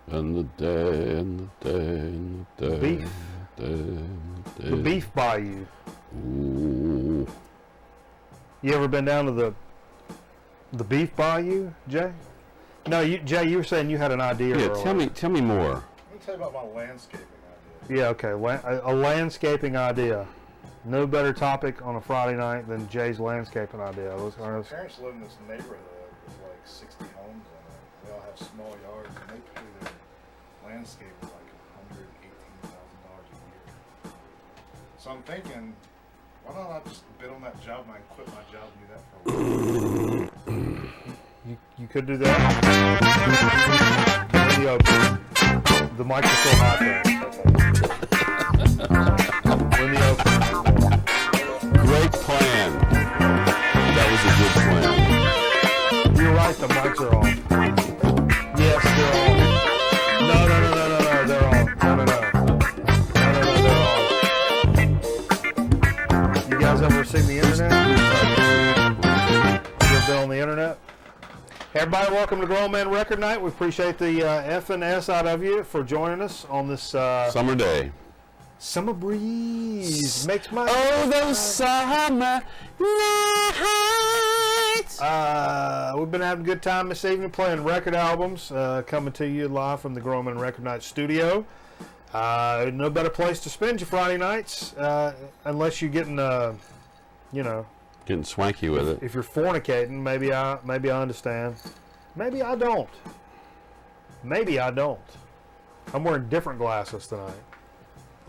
And the day, and the day, and the day. Beef. The Beef Bayou. Ooh. You ever been down to the Beef Bayou, Jay? No, Jay, you were saying you had an idea. Yeah, earlier. tell me more. Let me tell you about my landscaping idea. Yeah, okay. A landscaping idea. No better topic on a Friday night than Jay's landscaping idea. My parents live in this neighborhood with like 60 homes in it. They all have small yards, and they pay their landscape like $118,000 a year. So I'm thinking, why don't I just bid on that job and I quit my job and do that for a while? You could do that. The mics are so hot there. When the open. Great plan. That was a good plan. You're right, the mics are on. Yes, they're on. No, they're on. No, they're on. You guys ever seen the internet? You ever been on the internet? Everybody, welcome to Grown Man Record Night. We appreciate the F and S out of you for joining us on this Summer day. Summer breeze makes my those summer nights. We've been having a good time this evening playing record albums, coming to you live from the Grown Man Record Night studio. No better place to spend your Friday nights, unless you're getting, Getting swanky with it. if you're fornicating. Maybe I understand. Maybe I don't. I'm wearing different glasses tonight.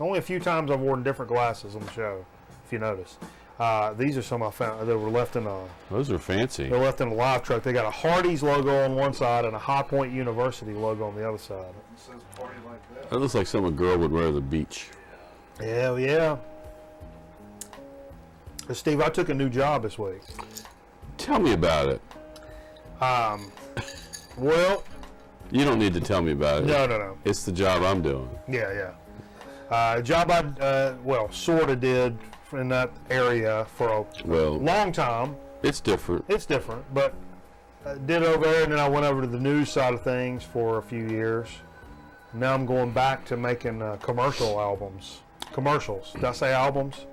Only a few times I've worn different glasses on the show, if you notice. These are some I found that were left in a. Those are fancy. They're left in a live truck. They got a Hardee's logo on one side and a High Point University logo on the other side. It says party like that. That looks like something a girl would wear at the beach. Hell yeah. Steve, I took a new job this week. Tell me about it. Well, You don't need to tell me about it. no. It's the job I'm doing. Yeah. Job I, sort of did in that area for a long time. It's different. It's different, but I did over there, and then I went over to the news side of things for a few years. Now I'm going back to making commercials. Did I say albums?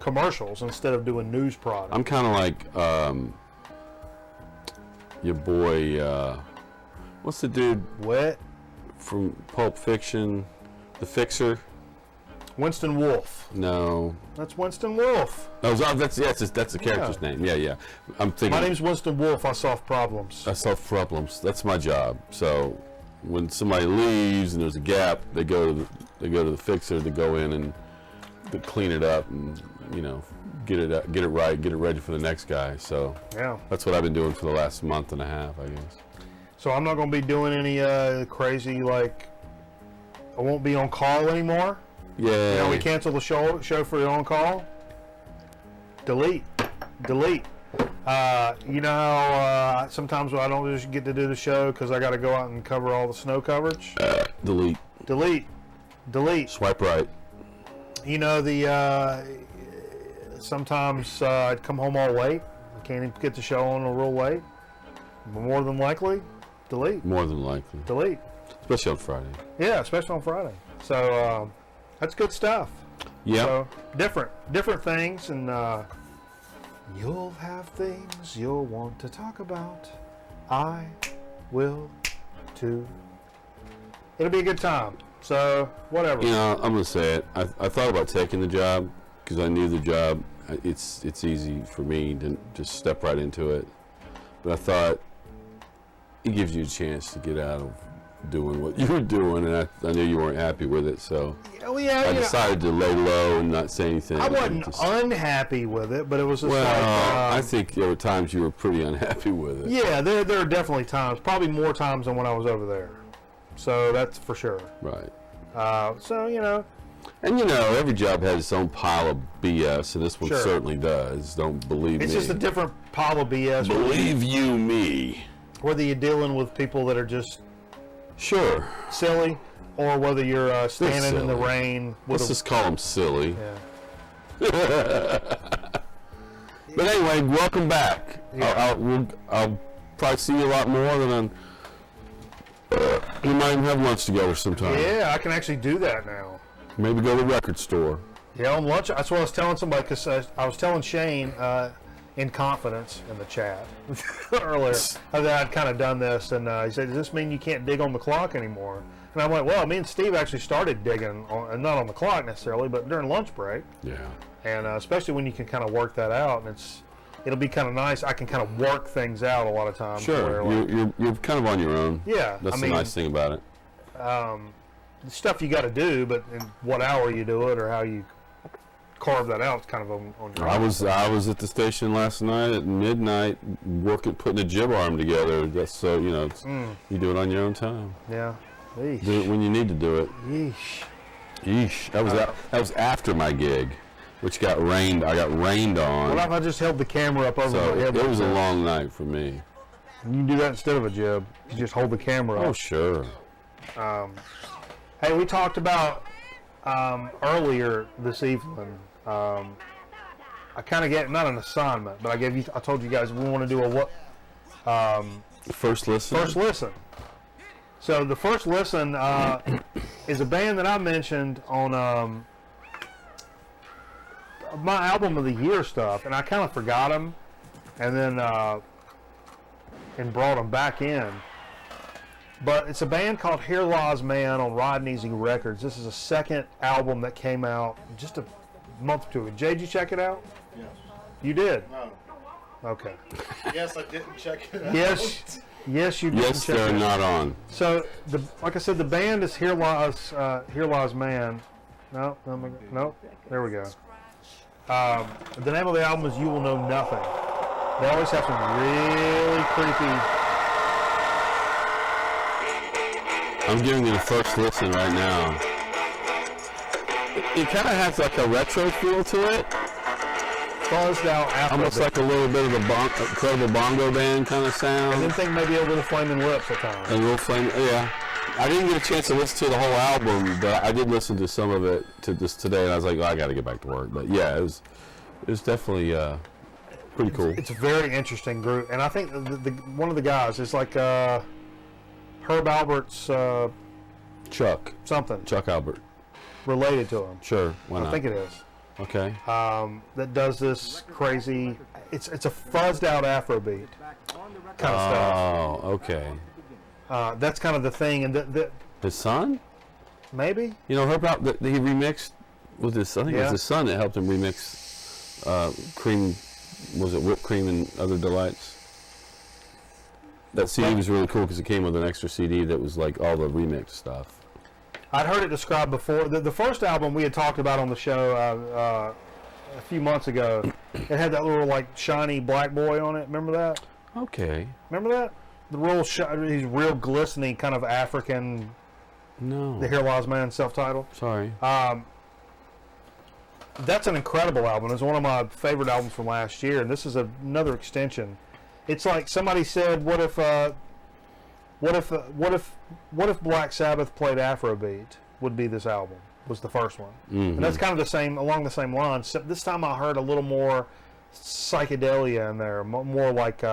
Commercials instead of doing news products. I'm kind of like your boy, what's the dude What? from Pulp Fiction, The Fixer? Winston Wolfe. No. That's Winston Wolfe. Oh, that's the character's name. Yeah. I'm thinking. My name's Winston Wolfe. I solve problems. I solve problems. That's my job. So when somebody leaves and there's a gap, they go to the fixer to go in and to clean it up and get it right, get it ready for the next guy. So Yeah. that's what I've been doing for the last month and a half, I guess. So I'm not going to be doing any crazy, I won't be on call anymore. Yeah. We cancel the show for your on call. Delete. How sometimes I don't just get to do the show because I got to go out and cover all the snow coverage. Delete. Swipe right. Sometimes I'd come home all late. I can't even get the show on real late. More than likely, delete. More than likely. Delete. Especially on Friday. Yeah, especially on Friday. So that's good stuff. Yeah. So different things, and you'll have things you'll want to talk about. I will too. It'll be a good time. So whatever. I'm gonna say it. I thought about taking the job because I knew the job. It's easy for me to just step right into it. But I thought it gives you a chance to get out of doing what you were doing, and I knew you weren't happy with it, so I decided to lay low and not say anything. I wasn't unhappy with it, but it was just I think there were times you were pretty unhappy with it. Yeah, there are definitely times, probably more times than when I was over there. So that's for sure. Right. And every job has its own pile of BS, and this one Sure. certainly does. Don't believe me. It's just a different pile of BS. Believe you me. Whether you're dealing with people that are just Sure. silly, or whether you're standing in the silly. rain with Let's just call them silly. Yeah. But anyway, welcome back. Yeah. I'll probably see you a lot more than We might even have lunch together sometime. Yeah, I can actually do that now. Maybe go to the record store. Yeah, on lunch. That's what I was telling somebody, because I was telling Shane in confidence in the chat earlier that I'd kind of done this, and he said, "Does this mean you can't dig on the clock anymore?" And I went, "Well, me and Steve actually started digging, and not on the clock necessarily, but during lunch break." Yeah. And especially when you can kind of work that out, and it'll be kind of nice. I can kind of work things out a lot of times. Sure, where, you're kind of on your own. Yeah, That's the nice thing about it. The stuff you got to do, but in what hour you do it or how you carve that out is kind of on your own. I was at the station last night at midnight putting a jib arm together. That's so you do it on your own time. Yeah. Eesh. Do it when you need to do it. Yeesh. Yeesh. That was after my gig, which I got rained on. What if I just held the camera up over So my head? it was a long night for me. You can do that instead of a jib. You just hold the camera up. Oh sure. Hey, we talked about earlier this evening. I kind of get not an assignment, but I told you guys we want to do a First listen. First listen. So the first listen is a band that I mentioned on my album of the year stuff, and I kind of forgot them, and then and brought them back in. But it's a band called Here Lies Man on Ride Easy Records. This is a second album that came out just a month or two ago. Jay, did you check it out? Yes. You did? No. Okay. Yes, I didn't check it out. Yes, you did. Yes, they're not on. So, like I said, the band is Here Lies Man. No, there we go. The name of the album is You Will Know Nothing. They always have some really creepy... I'm giving you the first listen right now. It kind of has like a retro feel to it. Buzzed out after Almost like a little bit of a incredible bongo band kind of sound. I didn't think maybe a little Flaming Lips at times. A little flame, yeah. I didn't get a chance to listen to the whole album, but I did listen to some of it today, and I was like, I got to get back to work. But yeah, it was definitely pretty cool. It's a very interesting group, and I think one of the guys is like Herb Albert's Chuck Albert. Related to him. Sure, why not? I think it is. Okay. That does this crazy. It's a fuzzed out Afrobeat kind of stuff. Oh, okay. That's kind of the thing, and His son? maybe. You know, Herb Albert, he remixed with his. I think it was his son that helped him remix Cream. Was it Whipped Cream and Other Delights? That CD was really cool because it came with an extra CD that was like all the remix stuff. I'd heard it described before. The first album we had talked about on the show a few months ago, it had that little like shiny black boy on it. Remember that? Okay. Remember that? The real he's real glistening kind of African. No. The Here Lies Man, self-titled. Sorry. That's an incredible album. It's one of my favorite albums from last year, and this is another extension. It's like somebody said, what if Black Sabbath played Afrobeat? Would be this album. Was the first one, and that's kind of along the same lines. Except this time I heard a little more psychedelia in there, more like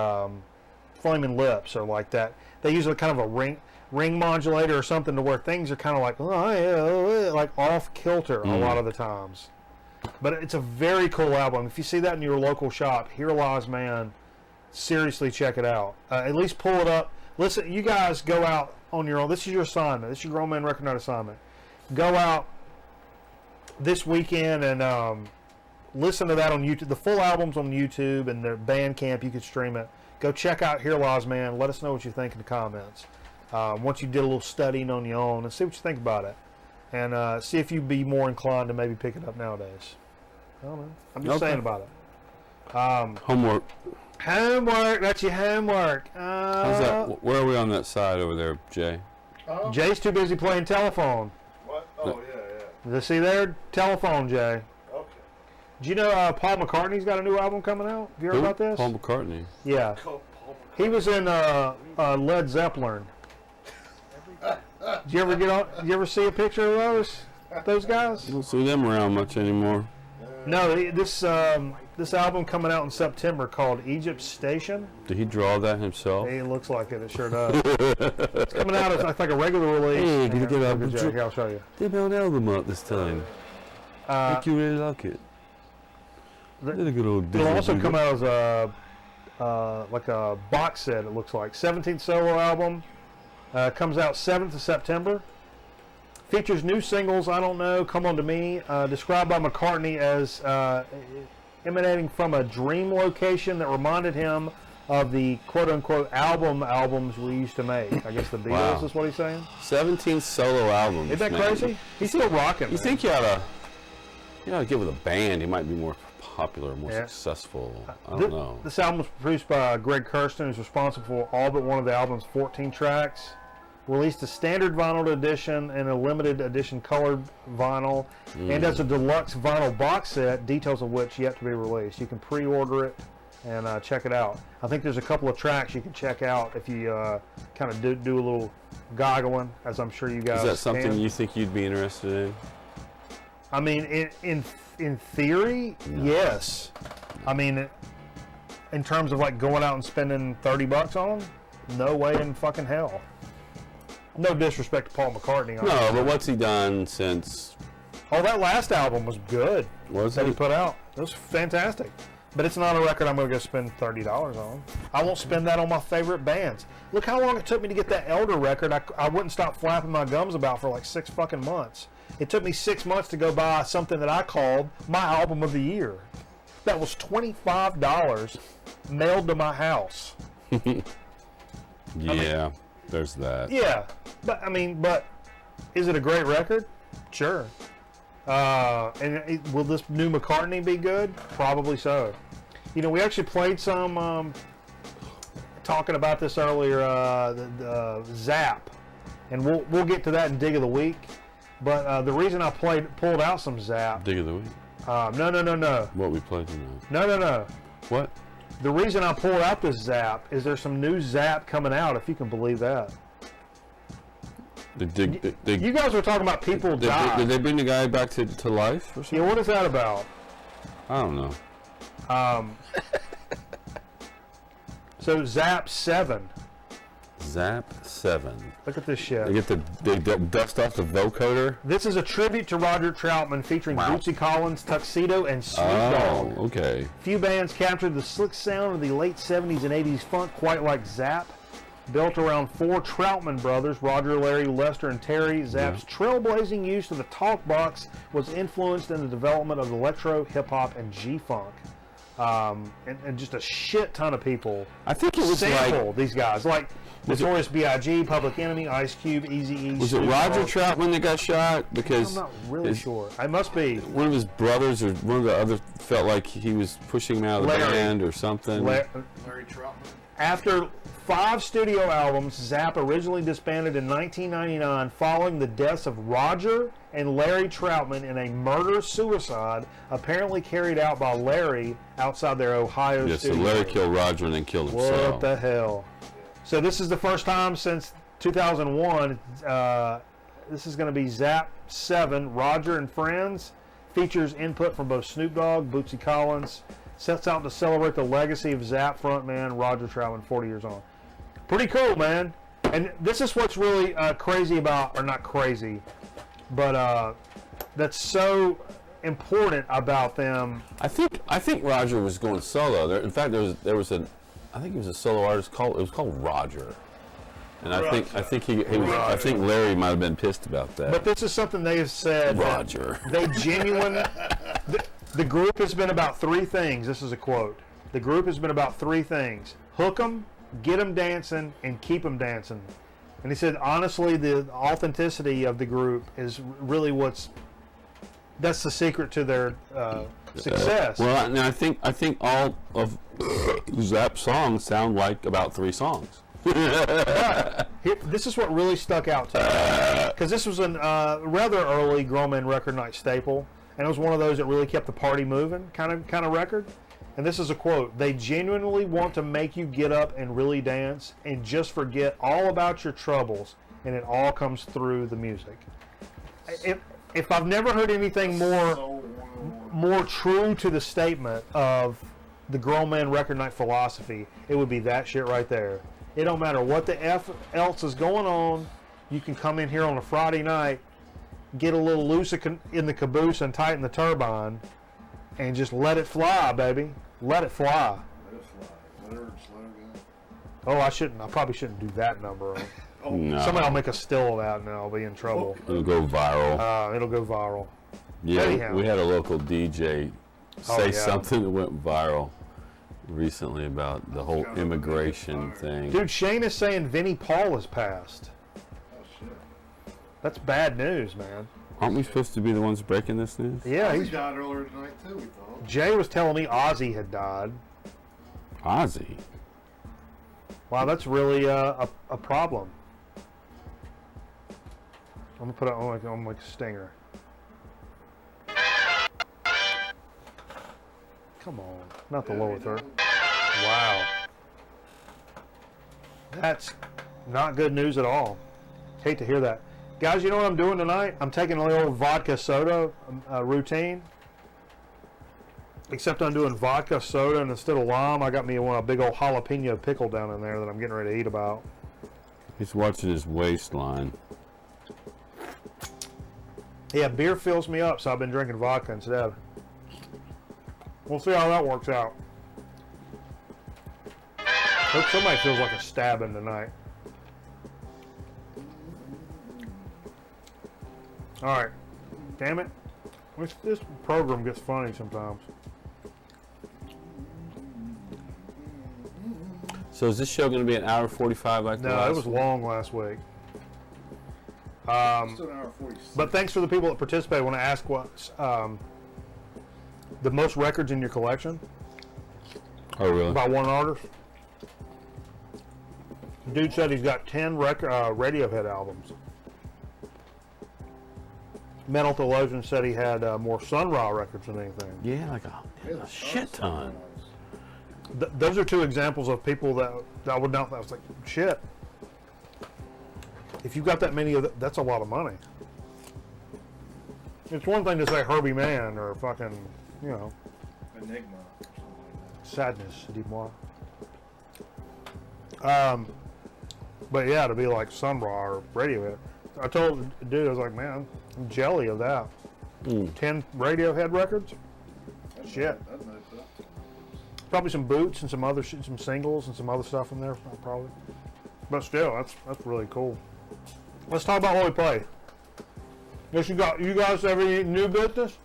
Flaming Lips or like that. They use a kind of a ring modulator or something to where things are kind of like like off kilter a lot of the times. But it's a very cool album. If you see that in your local shop, Here Lies Man, seriously check it out. At least pull it up. Listen, you guys go out on your own. This is your assignment. This is your Grown Man Record Night assignment. Go out this weekend and listen to that on YouTube. The full album's on YouTube and their Bandcamp. You can stream it. Go check out Here Lies Man. Let us know what you think in the comments. Once you did a little studying on your own, and see what you think about it. And see if you'd be more inclined to maybe pick it up nowadays. I don't know. I'm just saying about it. Homework. Homework. That's your homework. How's that? Where are we on that side over there, Jay? Jay's too busy playing telephone. What? Oh, yeah. See there? Telephone, Jay. Okay. Do you know Paul McCartney's got a new album coming out? Have you heard about this? Paul McCartney. Yeah. He was in Led Zeppelin. Did you ever see a picture of those guys? I don't see them around much anymore. No, this album coming out in September called Egypt Station. Did he draw that himself? It looks like it. It sure does. It's coming out as like a regular release. Hey, did you get out? Here, I'll show you. They have an album out this time. I think you really like it. Did a good old. It'll also come out as a like a box set. It looks like 17th solo album. Comes out 7th of September. Features new singles, I Don't Know, Come On To Me, described by McCartney as emanating from a dream location that reminded him of the quote-unquote albums we used to make. I guess the Beatles is what he's saying. 17 solo albums. Isn't that man. crazy? He's still rocking. You think you ought to get with a band? He might be more popular, more successful. I don't know. This album was produced by Greg Kurstin, who's responsible for all but one of the album's 14 tracks. Released a standard vinyl edition and a limited edition colored vinyl, and as a deluxe vinyl box set, details of which yet to be released. You can pre-order it and check it out. I think there's a couple of tracks you can check out if you kind of do a little goggling, as I'm sure you guys Is that something can. you think you'd be interested in? I mean, in theory, yes. I mean, in terms of like going out and spending $30 on them, no way in fucking hell. No disrespect to Paul McCartney. No, but what's he done since? Oh, that last album was good. Was that it? he put out? It was fantastic. But it's not a record I'm going to go spend $30 on. I won't spend that on my favorite bands. Look how long it took me to get that Elder record. I wouldn't stop flapping my gums about for like 6 fucking months. It took me 6 months to go buy something that I called my album of the year. That was $25 mailed to my house. Yeah, there's that. Yeah, but is it a great record? Sure. Will this new McCartney be good? Probably so. You know, we actually played some talking about this earlier. The Zap, and we'll get to that in Dig of the Week. But the reason I pulled out some Zap. Dig of the Week. No. What we played tonight. No. What? The reason I pulled out this Zap is there's some new Zap coming out, if you can believe that. You guys were talking about people die. Did they bring the guy back to life or something? Yeah, what is that about? I don't know. So Zap 7. Zap 7. Look at this shit. They dust off the vocoder. This is a tribute to Roger Troutman featuring Bootsy Collins, Tuxedo, and Snoop Dogg. Oh, okay. Few bands captured the slick sound of the late 70s and 80s funk quite like Zap. Built around 4 Troutman brothers, Roger, Larry, Lester, and Terry, Zap's trailblazing use of the talk box was influenced in the development of electro, hip-hop, and G-funk. And just a shit ton of people I think it was sample these guys. Like Notorious B.I.G., Public Enemy, Ice Cube, Eazy-E. Was it Roger Troutman that got shot? Because I'm not really sure. It must be. One of his brothers or one of the others felt like he was pushing him out of the band or something. Larry Troutman. After 5 studio albums, Zap originally disbanded in 1999 following the deaths of Roger and Larry Troutman in a murder-suicide apparently carried out by Larry outside their Ohio studio. So Larry killed Roger and then killed himself. What the hell? So this is the first time since 2001. This is going to be Zap 7, Roger and Friends. Features input from both Snoop Dogg, Bootsy Collins. Sets out to celebrate the legacy of Zap frontman Roger Troutman 40 years on. Pretty cool, man. And this is what's really crazy about, or not crazy, but that's so important about them. I think Roger was going solo. In fact, there was I think he was a solo artist called Roger. And I think Larry might have been pissed about that. But this is something they have said. Roger. They genuinely. The group has been about 3 things. This is a quote. The group has been about 3 things: hook them, get them dancing, and keep them dancing. And he said, honestly, the authenticity of the group is really that's the secret to their success. Well, I think all of Zap's songs sound like about 3 songs. This is what really stuck out to me, because this was a rather early Grown Man Record Night staple, and it was one of those that really kept the party moving kind of record. And this is a quote: "They genuinely want to make you get up and really dance and just forget all about your troubles, and it all comes through the music." If I've never heard anything more, more true to the statement of the grown man record night philosophy, it would be that shit right there. It don't matter what the F else is going on. You can come in here on a Friday night, get a little loose in the caboose and tighten the turbine, and just let it fly, baby. Let it fly. Let it fly. Let her go. Oh, I probably shouldn't do that number. Oh, No. Somebody will make a still of that, and then I'll be in trouble. It'll go viral. It'll go viral. Yeah, Anyhow. we had a local DJ Oh, say yeah. something that went viral recently about the whole Kind of immigration thing. Dude, Shane is saying Vinnie Paul has passed. Oh shit. That's bad news, man. Aren't we supposed to be the ones breaking this news? Yeah, He died earlier tonight too. We thought. Jay was telling me Ozzy had died. Ozzy. Wow, that's really a problem. I'm gonna put it on like a stinger. Come on, not the lower third. Wow, that's not good news at all. Hate to hear that, guys. You know what I'm doing tonight? I'm taking a little vodka soda routine. Except I'm doing vodka soda, and instead of lime, I got me a big old jalapeno pickle down in there that I'm getting ready to eat about. He's watching his waistline. Yeah, beer fills me up, so I've been drinking vodka instead. We'll see how that works out. Hope somebody feels like a stabbing tonight. Alright. Damn it. This program gets funny sometimes. So is this show going to be an hour 45 like the No, last it was one? long last week. Still an hour 46. But thanks for the people that participated. I want to ask what's the most records in your collection Oh, really? by one artist. Dude said he's got 10 Radiohead albums. Metal Theologian said he had more Sun Ra records than anything. Yeah, like Hey, a there's shit ton. Those are two examples of people that I would not. I was like, shit. If you've got that many of that's a lot of money. It's one thing to say Herbie Mann or fucking, you know, Enigma. Or something like Sadness, dis-moi. But yeah, to be like Sun Ra or Radiohead. I told the dude, I was like, man, I'm jelly of that. 10 Radiohead records? that. Shit. That might be up to Probably some Boots and some other shit, some singles and some other stuff in there, probably. But still, that's really cool. Let's talk about what we play. Yes, you guys have any new business?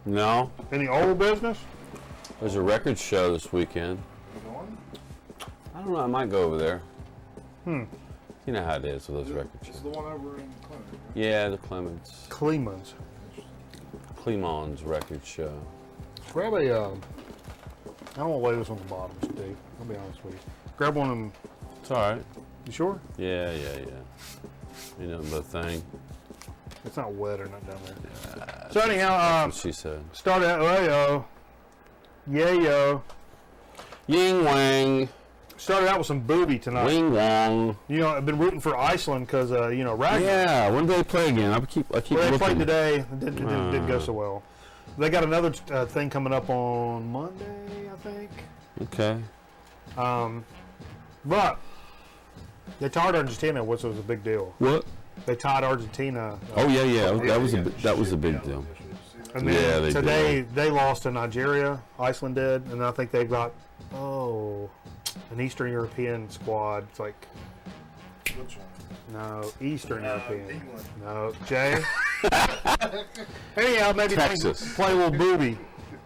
No, Any old business? there's a record show this weekend. You going? I don't know. I might go over there. Hmm. You know how it is with those record It's shows. the one over in Clinton, right? Yeah, the Clemens, Clemens. Clemon's record show. Grab a, I don't want to lay this on the bottom, Steve. I'll be honest with you. Grab one of them. It's all right. You sure? Yeah. You know the thing. It's not wet or not down there. So anyhow, What she said. start out, yo. Yeah, yo. Ying wang, Started out with some booby tonight. wing wong. You know, I've been rooting for Iceland because, you know, Ragnar. Yeah, when do they play again? I keep Well, they looking. played today. It didn't go so well. They got another thing coming up on Monday, I think. Okay. But they tied Argentina, which was a big deal. What? They tied Argentina. Oh yeah. That was They a got that was a shit big down deal. this year. See that? And then Yeah, they today did. they lost to Nigeria. Iceland did, and I think they've got an Eastern European squad. It's like Which one? no Eastern European. England. No Jay. Anyhow, maybe Texas. play a little booby.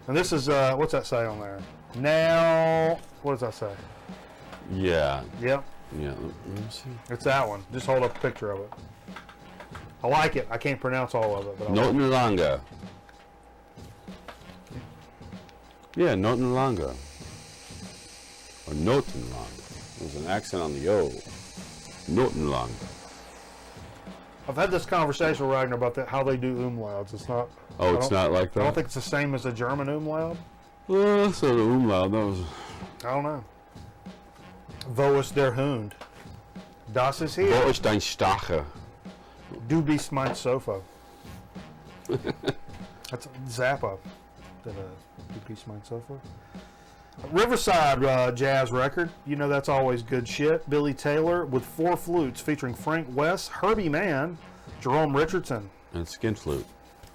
And this is what's that say on there? Now what does that say? Yeah. Yep, Yeah. Let me see. it's that one. Just hold up a picture of it. I like it. I can't pronounce all of it, but I like it. Notenlanga. Yeah, Notenlanga. Or Notenlanga. There's an accent on the O. Notenlanga. I've had this conversation with Ragnar about how they do umlauts. It's not. Oh, I it's don't- not like that? I don't think it's the same as a German umlaut. Well, so the umlaut, that was... I don't know. Wo ist der Hund? Das ist Wo hier. ist dein Stache? Du bist mein Sofa. That's Zappa. Did a big piece of mine so far. Riverside jazz record. You know that's always good shit. Billy Taylor with 4 flutes featuring Frank West, Herbie Mann, Jerome Richardson. And skin flute.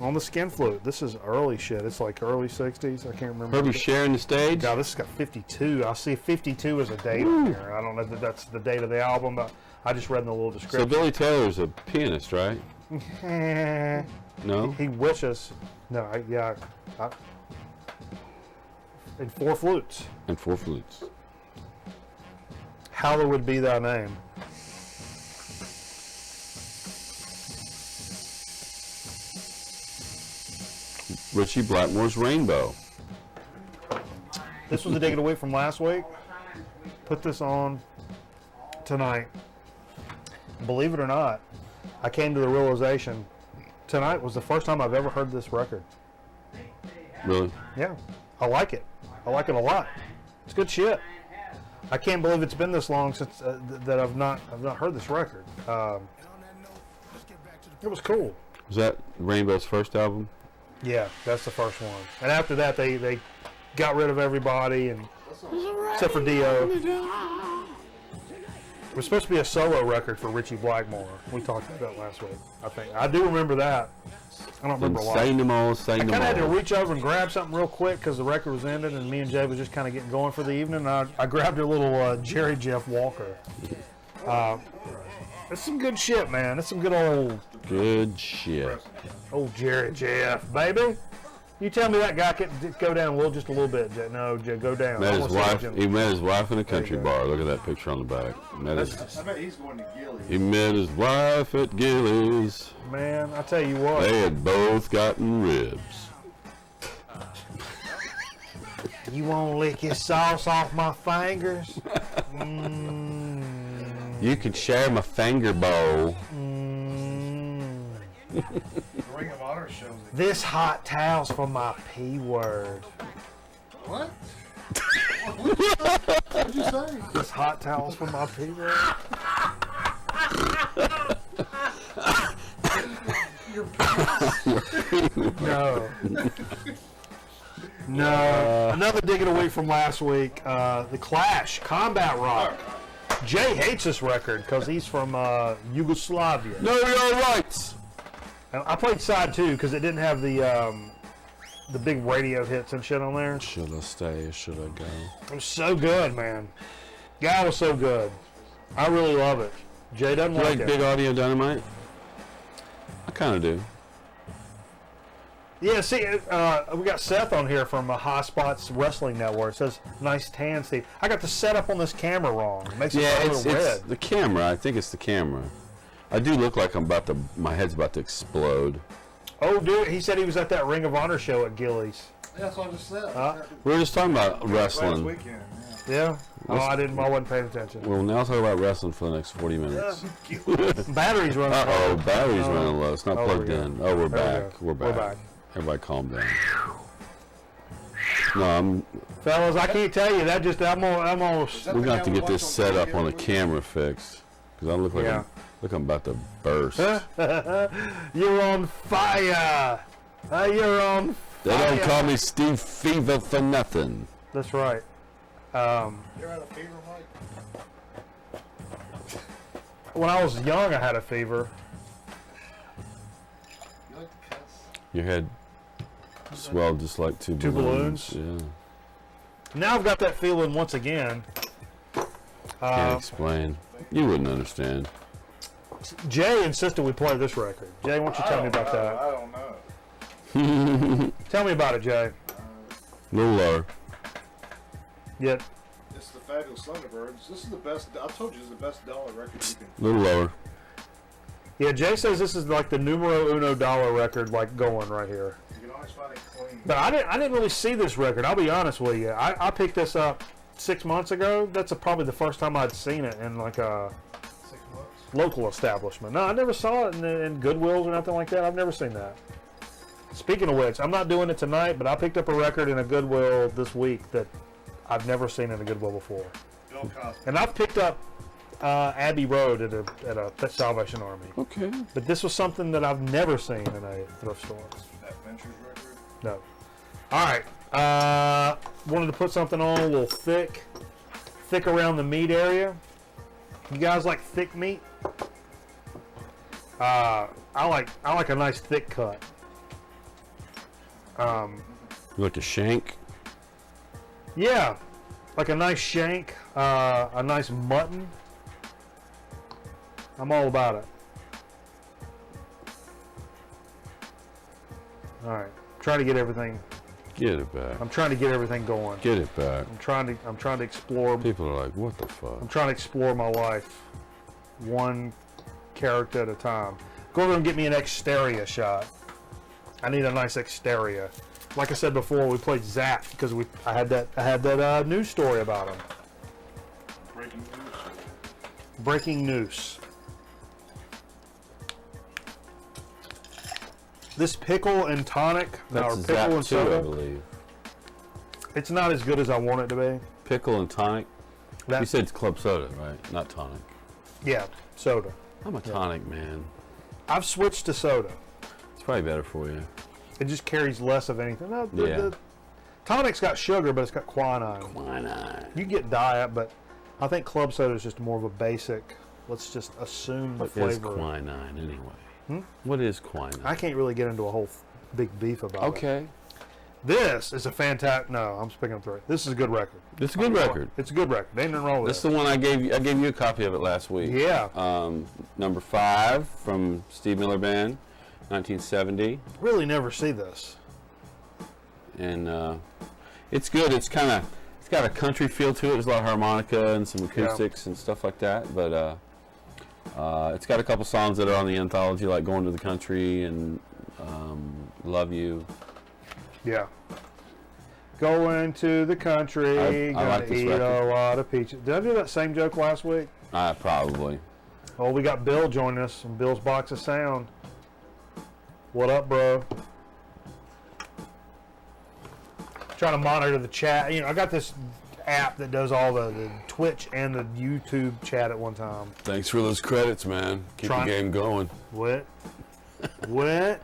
On the skin flute. This is early shit. It's like early 60s. I can't remember. Herbie sharing the stage? God, this has got 52. I see 52 as a date on here. I don't know that that's the date of the album, but I just read in the little So description. Billy Taylor's a pianist, right? No? He wishes. No, and 4 flutes. And 4 flutes. Hallowed be thy name. Richie Blackmore's Rainbow. This was the dig it away from last week. Put this on tonight. Believe it or not, I came to the realization tonight was the first time I've ever heard this record. Really? Yeah, I like it. I like it a lot. It's good shit. I can't believe it's been this long since that I've not heard this record. It was cool. Was that Rainbow's first album? Yeah, that's the first one. And after that, they got rid of everybody, and except for Dio. It was supposed to be a solo record for Ritchie Blackmore. We talked about that last week, I think. I do remember that. I don't remember why. Sang them all, sang I them kind of had to all. reach over and grab something real quick because the record was ended, and me and Jay was just kind of getting going for the evening. And I grabbed a little Jerry Jeff Walker. It's some good shit, man. It's some good old shit. old Jerry Jeff, baby. You tell me that guy could go down just a little bit. No, go down. Met I his wanna see wife. Jim. He met his wife in a country There you go. bar. Look at that picture on the back. I bet he's going to Gillies. He met his wife at Gillies. Man, I tell you what. They had both gotten ribs. You won't lick your sauce off my fingers? You could share my finger bowl. The Ring of Honor shows it. This hot towel's for my P word. What? What'd you say? This hot towel's for my P word. No. No. Another digging away from last week. The Clash, Combat Rock. Jay hates this record because he's from Yugoslavia. Know your rights. And I played side 2 because it didn't have the big radio hits and shit on there. Should I stay or should I go? It was so good, man. Guy was so good. I really love it. Jay doesn't You like like it. Big Audio Dynamite? I kind of do. Yeah, see, we got Seth on here from High Spots Wrestling Network. It says, nice tan, Steve. I got the setup on this camera wrong. It makes it Yeah, a little red. it's the camera. I think it's the camera. I do look like my head's about to explode. Oh, dude, he said he was at that Ring of Honor show at Gillies. Yeah, that's what I just said. We were just talking about Last wrestling. weekend, Yeah? Oh, I wasn't paying attention. We'll now talk about wrestling for the next 40 minutes. Battery's running. Uh-oh, battery's running low. It's not Oh, there plugged we go. in. Oh, we're There we back. go. We're We're back. back. Everybody calm down. No, Fellas, I can't tell you. I'm almost. we're going to have to get this set up on the camera fixed. Because I look like Yeah. I'm about to burst. You're on fire. You're on They fire. don't call me Steve Fever for nothing. That's right. You're at a fever, Mike? When I was young, I had a fever. You like to cuss? Your head swelled just like two Two balloons. balloons? Yeah. Now I've got that feeling once again. Can't explain. You wouldn't understand. Jay insisted we play this record. Jay, why don't you tell me about that? I don't know. Tell me about it, Jay. A little lower. Yet, It's the Fabulous Thunderbirds. This is the best. I told you, it's the best dollar record you can. A little lower. yeah, Jay says this is like the numero uno dollar record, like going right here. You can always find it clean. But I didn't really see this record. I'll be honest with you. I picked this up 6 months ago. That's probably the first time I'd seen it in like a 6 months. local establishment. No, I never saw it in Goodwills or nothing like that. I've never seen that. Speaking of which, I'm not doing it tonight, but I picked up a record in a Goodwill this week that I've never seen in a Goodwill before. Bill Cosby. And I've picked up Abbey Road at a Salvation Army. Okay. But this was something that I've never seen in a thrift store. That Ventures record? No. All right. Wanted to put something on a little thick around the meat area. You guys like thick meat? I like a nice thick cut. You like a shank? Yeah, like a nice shank, a nice mutton. I'm all about it. All right, trying to get everything. Get it back. I'm trying to get everything going. Get it back. I'm trying to explore. People are like, what the fuck? I'm trying to explore my life, one character at a time. Go over and get me an exterior shot. I need a nice exterior. Like I said before, we played Zap because I had that news story about him. Breaking news. Breaking news. This pickle and tonic, That's or pickle Zap and 2, I soda, believe. it's not as good as I want it to be. Pickle and tonic. That, You said club soda, right? Not tonic. yeah, soda. I'm a tonic man. I've switched to soda. It's probably better for you. It just carries less of anything. No, Yeah. the tonic's got sugar, but it's got quinine. Why not? You get diet, but I think club soda is just more of a basic. Let's just assume the What is flavor. quinine anyway? Hmm? What is quinine? I can't really get into a whole big beef about it. Okay. This is a fantastic. No, I'm speaking through it. This is a good record. It's a good record. It's a good record. Ain't nothing wrong with This is it. the one I gave you. I gave you a copy of it last week. Yeah. Number 5 from Steve Miller Band, 1970, Really never see this. and it's good. It's got a country feel to it. There's a lot of harmonica and some acoustics and stuff like that. But it's got a couple songs that are on the anthology, like "Going to the Country" and "Love You." Yeah. Going to the country, I gonna like this eat record. a lot of peaches. Did I do that same joke last week? Probably. Oh, we got Bill joining us from Bill's Box of Sound. What up, bro? Trying to monitor the chat. You know, I got this app that does all the Twitch and the YouTube chat at one time. Thanks for those credits, man. Keep Trying- the game going. What? What?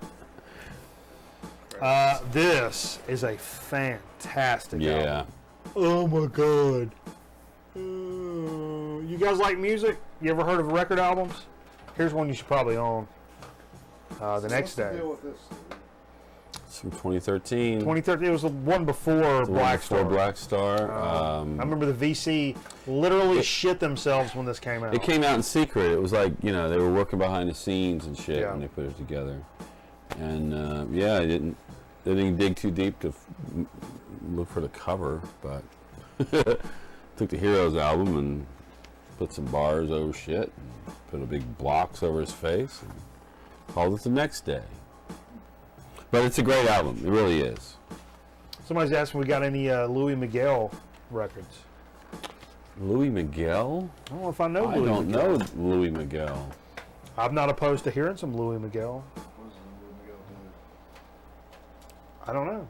This is a fantastic album. Yeah. Oh my god. You guys like music? You ever heard of record albums? Here's one you should probably own. The next What's the day. deal with this? It's from 2013. 2013. It was the one before The one Black before Star. Black Star. I remember the VC literally shit themselves when this came out. It came out in secret. It was like, they were working behind the scenes and shit Yeah. when they put it together. And they didn't dig too deep to look for the cover, but took the Heroes album and put some bars over shit, and put a big blocks over his face, and called it The Next Day. But it's a great album. It really is. Somebody's asking if we got any Louis Miguel records. Louis Miguel? I don't know if I know I Louis don't Miguel. know Louis Miguel. I'm not opposed to hearing some Louis Miguel. What does Louis Miguel do? I don't know.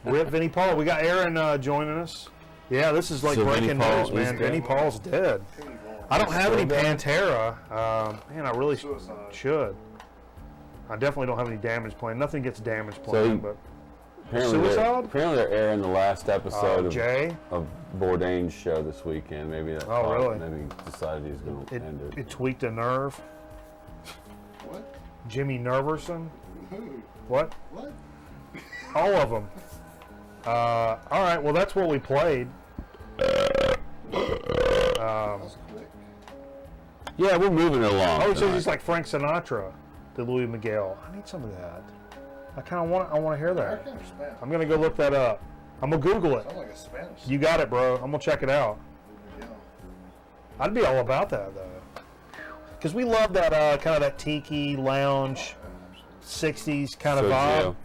Rip Vinnie Paul. We got Aaron joining us. Yeah, this is like So breaking Vinnie Paul news, is man. dead? Vinnie Paul's dead. Penny Ball. I don't have any Still dead? Pantera. Man, I really Suicide. should. I definitely don't have any Damage Plan. Nothing gets Damage So Plan, you- but Apparently Suicide? they're airing the last episode Jay, of Bourdain's show this weekend. Maybe that's Oh, why really? Maybe decided he's going to end it. it tweaked a nerve. What? Jimmy Nerverson. Who? What? What? All of them. All right, well, that's what we played. That's quick. Yeah, we're moving along. Oh, it says tonight. he's like Frank Sinatra to Louis Miguel. I need some of that. I kind of want to hear that. American or Spanish? I'm going to go look that up. I'm going to Google it. Sounds like a Spanish. You got it, bro. I'm going to check it out. Louis Miguel. I'd be all about that, though. Because we love that kind of that tiki lounge, 60s kind of vibe. Sergio.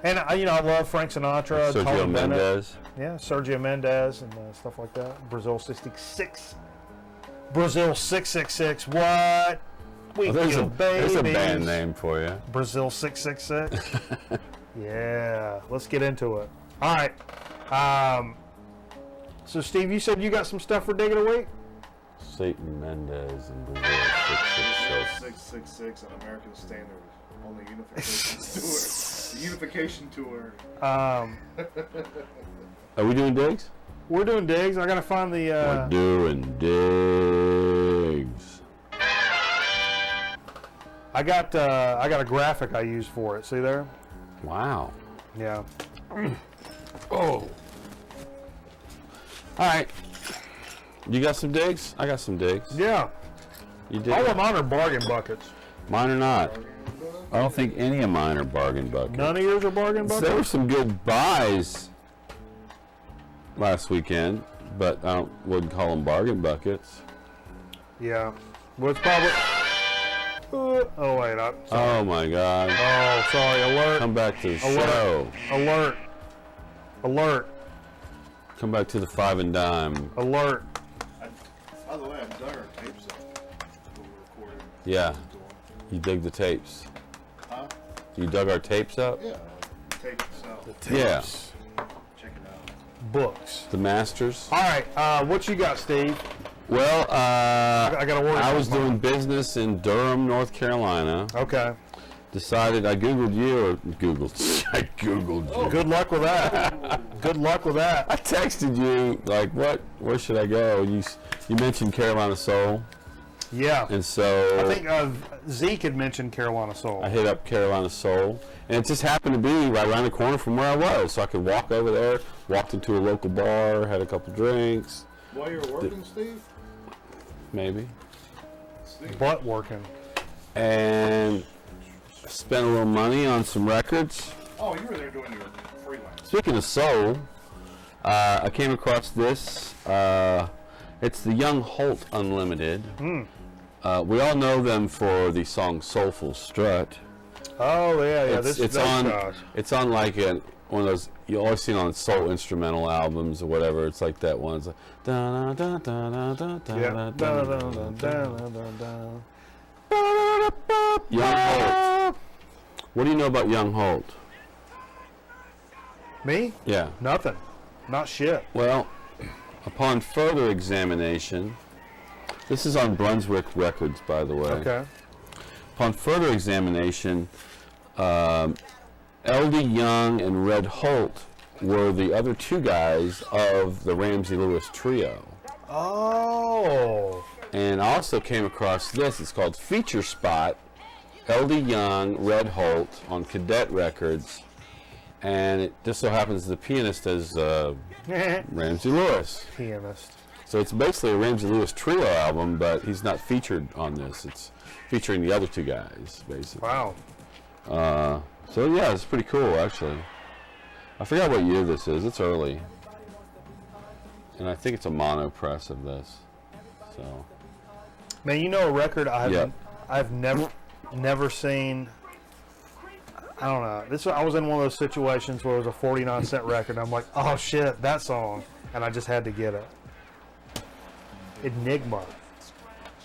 And, I love Frank Sinatra, Tony Sergio Bennett. Mendes. Yeah, Sergio Mendes and stuff like that. Brazil 66. Brazil 666. What? We There's kill babies. a band name for you. Brazil 666. Yeah, let's get into it. All right. So, Steve, you said you got some stuff for digging a week? Satan Mendez and Brazil 666. 666 on American Standard on the Unification Tour. Are we doing digs? We're doing digs. I gotta find the. We're doing digs. I got a graphic I use for it. See there? Wow. Yeah. Oh. All right. You got some digs? I got some digs. Yeah. You did? All of mine are bargain buckets. Mine are not. I don't think any of mine are bargain buckets. None of yours are bargain buckets? There were some good buys last weekend, but I wouldn't call them bargain buckets. Yeah. Well, it's probably... oh, wait. Sorry. Oh, my God. Oh, sorry. Alert. Come back to the Alert. show. Alert. Alert. Come back to the 5 and dime. Alert. By the way, I dug our tapes up when we recorded. Yeah. You dig the tapes. Huh? You dug our tapes up? Yeah. Tape itself. Yeah. Check it out. Books. The Masters. All right. What you got, Steve? Well, I got to work. I was doing business in Durham, North Carolina. Okay. Decided I Googled you, or Googled. I Googled you. Good luck with that. Good luck with that. I texted you, like, what? Where should I go? You mentioned Carolina Soul. Yeah. And so I think Zeke had mentioned Carolina Soul. I hit up Carolina Soul, and it just happened to be right around the corner from where I was, so I could walk over there. Walked into a local bar, had a couple drinks. While you were working, Steve? Maybe. Steve. Butt working. And spent a little money on some records. Oh, you were there doing your freelance. Speaking of soul, I came across this. It's the Young Holt Unlimited. We all know them for the song "Soulful Strut." Oh yeah. It's on like one of those you always see on soul instrumental albums or whatever. It's like that one. It's like da da da da da da Yeah. da da. Young Holt. What do you know about Young Holt? Me? Yeah. Nothing. Not shit. Well, upon further examination, this is on Brunswick Records, by the way. Okay. Upon further examination, L.D. Young and Red Holt were the other two guys of the Ramsey Lewis Trio. Oh. And I also came across this. It's called Feature Spot, L.D. Young, Red Holt on Cadet Records. And it just so happens the pianist is Ramsey Lewis. Pianist. So it's basically a Ramsey Lewis Trio album, but he's not featured on this. It's featuring the other two guys, basically. Wow. So yeah, it's pretty cool, actually. I forgot what year this is. It's early. And I think it's a mono press of this. So. Man, you know a record Yep. I've never seen. I don't know. I was in one of those situations where it was a 49-cent record. And I'm like, oh shit, that song, and I just had to get it. Enigma,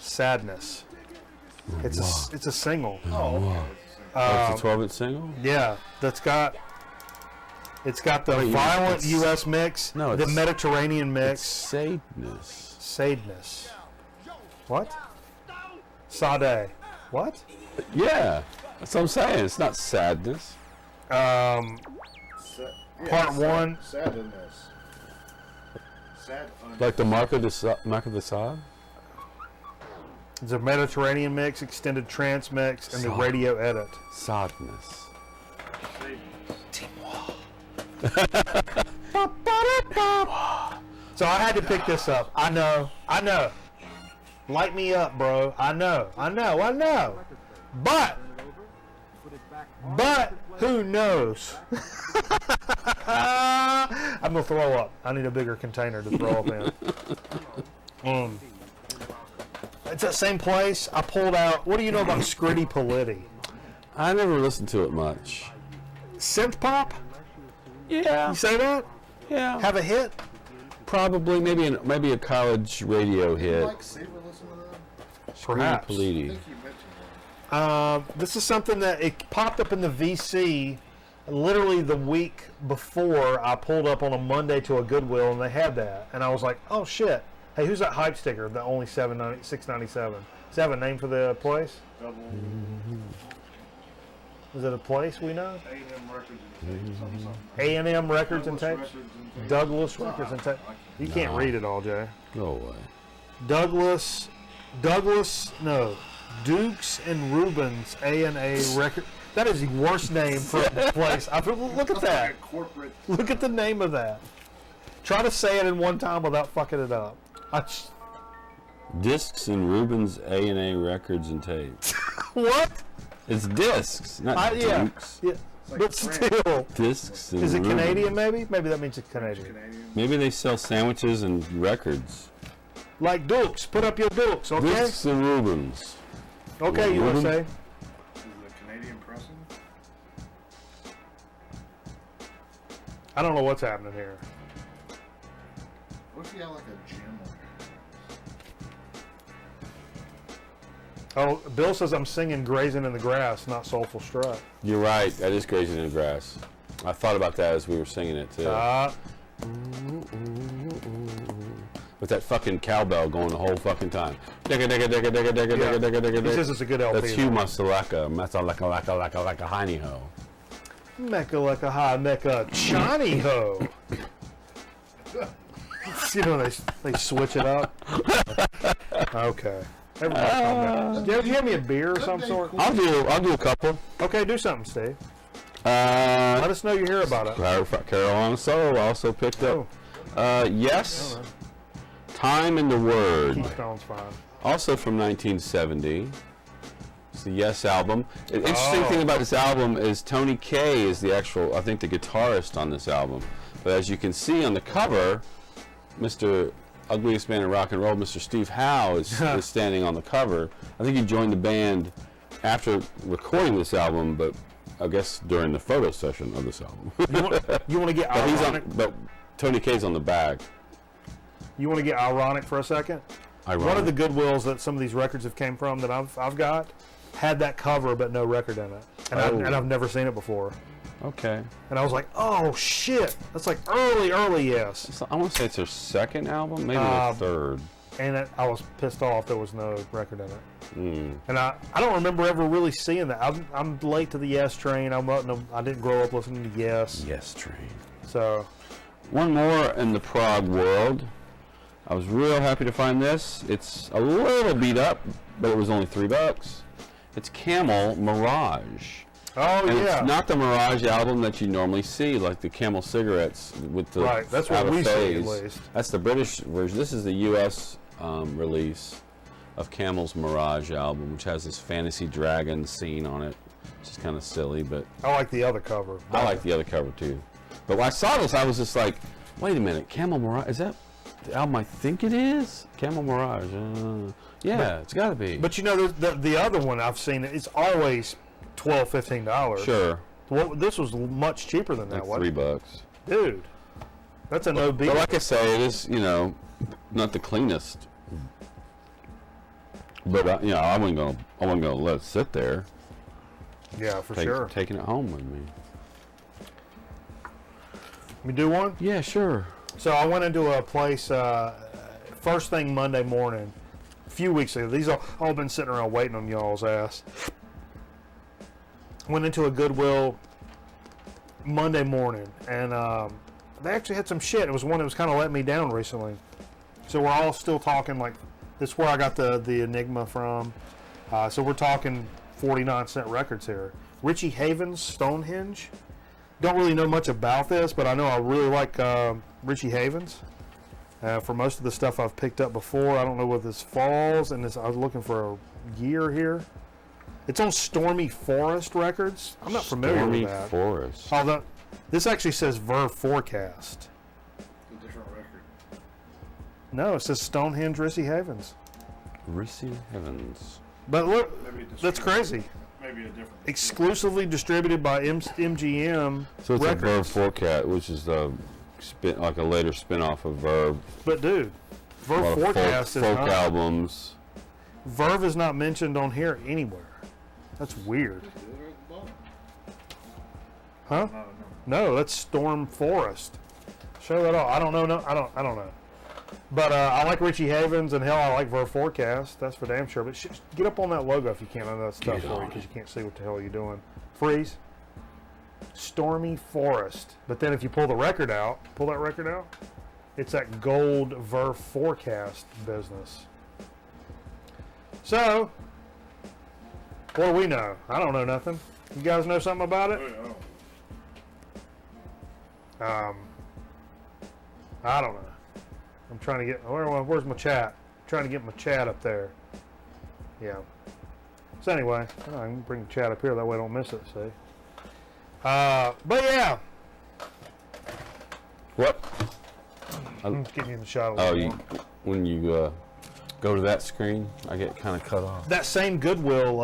Sadness. It's a single. Oh, okay. It's a 12-inch single? Yeah, it's got the violent U.S. mix, No, the it's- Mediterranean mix, Sadness. Sadness. What? Sade. What? Yeah, that's what I'm saying. It's not sadness. Yeah, Part one. Sadness. Sad. Like the Mark of the Sod? The Mediterranean mix, extended trance mix, and the radio edit. Sadness. So I had to pick this up. I know. Light me up, bro. I know. But who knows? I'm gonna throw up. I need a bigger container to throw up in. It's that same place. I pulled out. What do you know about Scritti Politti? I never listened to it much. Synth pop? Yeah. You say that? Yeah. Have a hit? Probably, maybe a college radio hit. Like Saber, listen to that? Perhaps. Politi. I think you mentioned that. This is something that it popped up in the VC Literally the week before, I pulled up on a Monday to a Goodwill, and they had that. And I was like, oh, shit. Hey, who's that hype sticker? The only $6.97. Does that have a name for the place? Double Is it a place we know? A&M Records and Tape, something. A&M Records and Douglas Tapes? Records and Tapes. Douglas Records and Tapes. You can't read it all, Jay. Go away. Douglas, no. Dukes and Rubens A&A Record. That is the worst name for a place. Look at that. Like a corporate. Look at the name of that. Try to say it in one time without fucking it up. Discs and Rubens A&A Records and Tapes. What? It's discs, not Yeah. dukes. Yeah. like But French. still. Discs and Is it Rubens. Canadian maybe? Maybe that means it's Canadian. Canadian. Maybe they sell sandwiches and records. Like Dukes. Put up your Dukes, okay? Discs and Rubens. Okay, Rubens? USA. Is it Canadian pressing? I don't know what's happening here. What if you got like a gym Oh, Bill says I'm singing Grazing in the Grass, not Soulful Strut. You're right. That is Grazing in the Grass. I thought about that as we were singing it too. With that fucking cowbell going the whole fucking time. He says it's a good LP. That's Hugh Masalaka, like a hiney ho. Mecca like a high mecca Johnny ho. You know, they switch it up. Okay. Everybody calm down. Do you have me a beer of some sort? I'll do a couple. Okay, do something, Steve. Let us know you hear about it. Carolina Soul also picked up. Yes. Time and the Word. Keystone's fine. Also from 1970. It's the Yes album. The interesting thing about this album is Tony Kaye is the actual, I think, the guitarist on this album. But as you can see on the cover, Mr. Ugliest Man in Rock and Roll, Mr. Steve Howe, is standing on the cover. I think he joined the band after recording this album, but I guess during the photo session of this album. You want to get But ironic? but Tony Kaye's on the back. You want to get ironic for a second? Ironic. One of the Goodwills that some of these records have came from that I've got had that cover but no record in it, and I've never seen it before. Okay. And I was like, oh shit, that's like early Yes. So I want to say it's their second album, maybe their third. And I was pissed off there was no record in it. Mm. And I don't remember ever really seeing that. I'm late to the Yes train. I didn't grow up listening to Yes. Yes Train. So One more in the prog world. I was real happy to find this. It's a little beat up, but it was only $3. It's Camel Mirage. oh And yeah, it's not the Mirage album that you normally see, like the Camel cigarettes with the right. That's what out of we see at phase. least. That's the British version. This is the U.S. Release of Camel's Mirage album, which has this fantasy dragon scene on it, which is kind of silly, but I like the other cover. I like the other cover too. But when I saw this, I was just like, wait a minute, Camel Mirage, is that the album I think it is? Camel Mirage, yeah, it's got to be. But you know, the other one I've seen, it's always $12, $15. Sure, Well, this was much cheaper than that, like wasn't $3. it? Dude, that's a no beat. But like I say, it is, not the cleanest. But I wasn't gonna let it sit there. Yeah, for sure. Taking it home with me. We do one? Yeah, sure. So I went into a place first thing Monday morning, a few weeks ago. These all been sitting around waiting on y'all's ass. Went into a Goodwill Monday morning, and they actually had some shit. It was one that was kind of letting me down recently. So we're all still talking like this is where I got the Enigma from. So we're talking 49-cent records here. Richie Havens, Stonehenge. Don't really know much about this, but I know I really like Richie Havens. For most of the stuff I've picked up before, I don't know what this falls, and I was looking for a year here. It's on Stormy Forest Records. I'm not familiar with that. Stormy Forest. Although this actually says Verve Forecast. It's a different record. No, it says Stonehenge Richie Havens. Richie Havens. But look, Maybe a that's crazy. Maybe a different. Exclusively distributed by MGM So it's Records. a Verve Forecast, which is like a later spin-off of Verve. But dude, A lot Verve of Forecast is folk not. albums. Verve is not mentioned on here anywhere. That's weird. Huh? No, that's Storm Forest. Show that off. I don't know. No, I don't know. But I like Richie Havens, and hell, I like Ver Forecast. That's for damn sure. But get up on that logo if you can. I know that's tough for you because you can't see what the hell you're doing. Freeze. Stormy Forest. But then if you pull the record out, pull that record out, it's that gold Ver Forecast business. So, what do we know? I don't know nothing. You guys know something about it? I don't know. I'm trying to get, where's my chat? I'm trying to get my chat up there. Yeah. So anyway, I can bring the chat up here, that way I don't miss it, see? But yeah. What? I'm just getting you in the shot a little more. When you go to that screen, I get kind of cut off. That same Goodwill,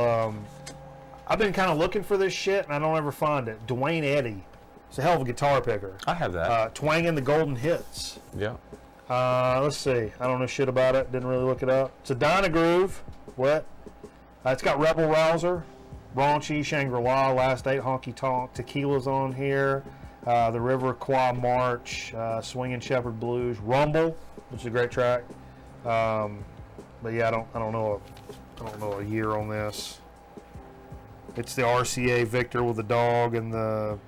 I've been kind of looking for this shit, and I don't ever find it. Dwayne Eddy. It's a hell of a guitar picker. I have that. Twanging the Golden Hits. Yeah. Let's see. I don't know shit about it. Didn't really look it up. It's a Dynagroove. What? It's got Rebel Rouser, Raunchy, Shangri-La, Last 8, Honky Tonk, Tequila's on here, The River Qua March, Swingin' Shepherd Blues, Rumble, which is a great track. But yeah, I don't know a year on this. It's the RCA Victor with the dog and the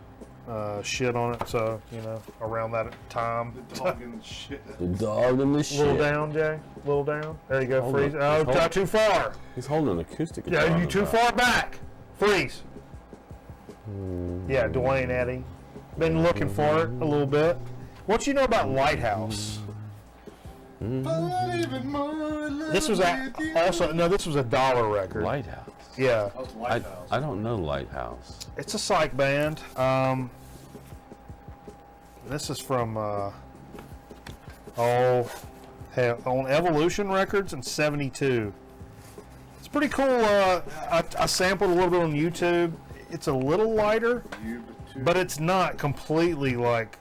shit on it, so you know, around that time. The dog and the shit. The dog and the shit. Little down, Jay. Little down. There you go. Hold Freeze. it. Oh, not too far. He's holding an acoustic guitar. Yeah, on you the too back. far back. Freeze. Yeah, Dwayne Eddy. Been looking for it a little bit. What you know about Lighthouse? This was this was a dollar record. Lighthouse. Yeah. I don't know Lighthouse. It's a psych band. This is from on Evolution Records in '72. It's pretty cool. I sampled a little bit on YouTube. It's a little lighter, but it's not completely like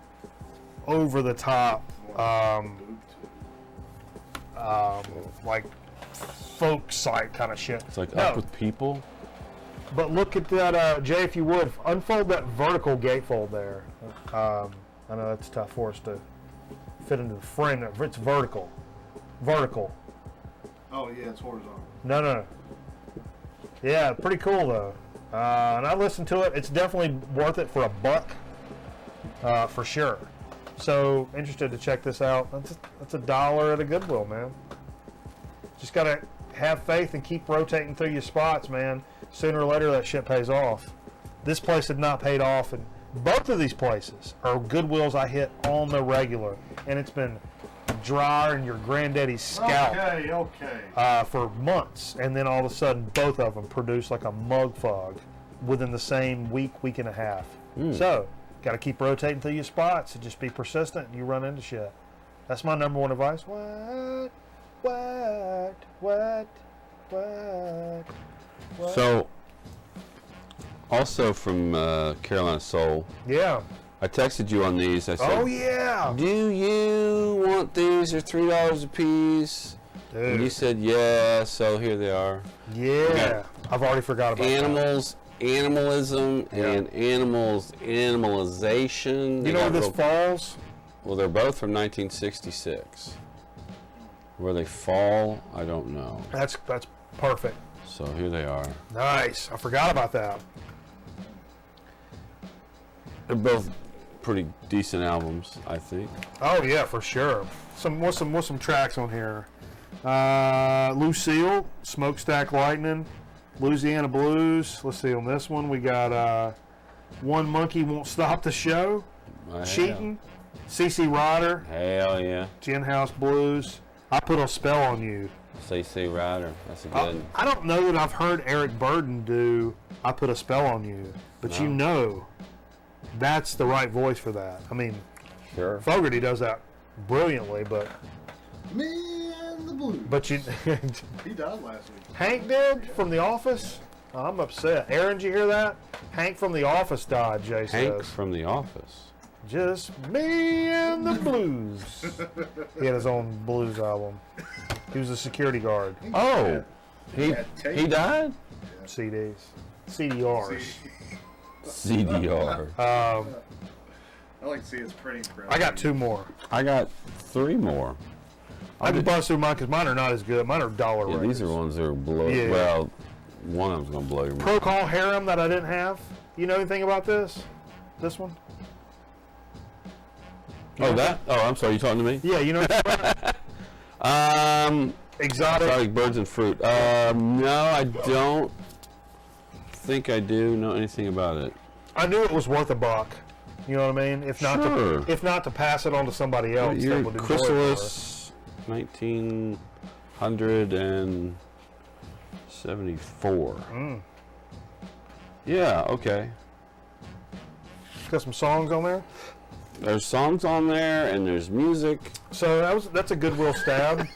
over the top, like folk site kind of shit. It's like Up with People. But look at that, Jay, if you would, unfold that vertical gatefold there. I know that's tough for us to fit into the frame. It's vertical. Vertical. Oh, yeah, it's horizontal. No. Yeah, pretty cool, though. And I listened to it. It's definitely worth it for $1, for sure. So, interested to check this out. That's $1 at a Goodwill, man. Just got to have faith and keep rotating through your spots, man. Sooner or later, that shit pays off. This place had not paid off, and both of these places are Goodwills I hit on the regular, and it's been drier in your granddaddy's scalp for months, and then all of a sudden, both of them produce like a mug fog within the same week and a half. So, got to keep rotating through your spots and just be persistent, and you run into shit. That's my number one advice. What? So, also from Carolina Soul. Yeah. I texted you on these. I said, Oh yeah. do you want these? They're $3 a piece. Dude. And you said, yeah, so here they are. Yeah. Okay. I've already forgot about Animals, animalism, and animals, animalization. You know where this falls? Well, they're both from 1966. Where they fall, I don't know. That's perfect. So here they are. Nice. I forgot about that. They're both pretty decent albums, I think. Oh yeah, for sure. What's some tracks on here? Lucille, Smokestack Lightning, Louisiana Blues. Let's see on this one. We got One Monkey Won't Stop the Show, Cheating, CC Rider, Hell yeah. Gin House Blues. I Put a Spell on You. CC Rider. That's a good. I don't know that I've heard Eric Burden do I Put a Spell on You, but you know that's the right voice for that. I mean, Sure. Fogerty does that brilliantly, but Me and the Blues. you He died last week. Hank did from The Office. Oh, I'm upset. Aaron, did you hear that? Hank from The Office died, Jay Hank says. from The Office. Just me and the blues. He had his own blues album. He was a security guard. Oh, he died? CDs. CDRs. CDR. I like to see it's printing press. I got 2 more. I got 3 more. I can bust through mine because mine are not as good. Mine are dollar Yeah, rates. these are ones that are blow. Yeah. Well, one of them's gonna blow your mind. Procol Harem that I didn't have. You know anything about this? This one? Oh, that? Oh, I'm sorry. You talking to me? Yeah, you know anything about it? Exotic. Birds and fruit. No, I don't think I do know anything about it. I knew it was worth $1. You know what I mean? If not, Sure. if not to pass it on to somebody else, that Your would enjoy it Chrysalis, 1974. more. Yeah. Okay. Got some songs on there. There's songs on there and there's music. So that's a Goodwill stab,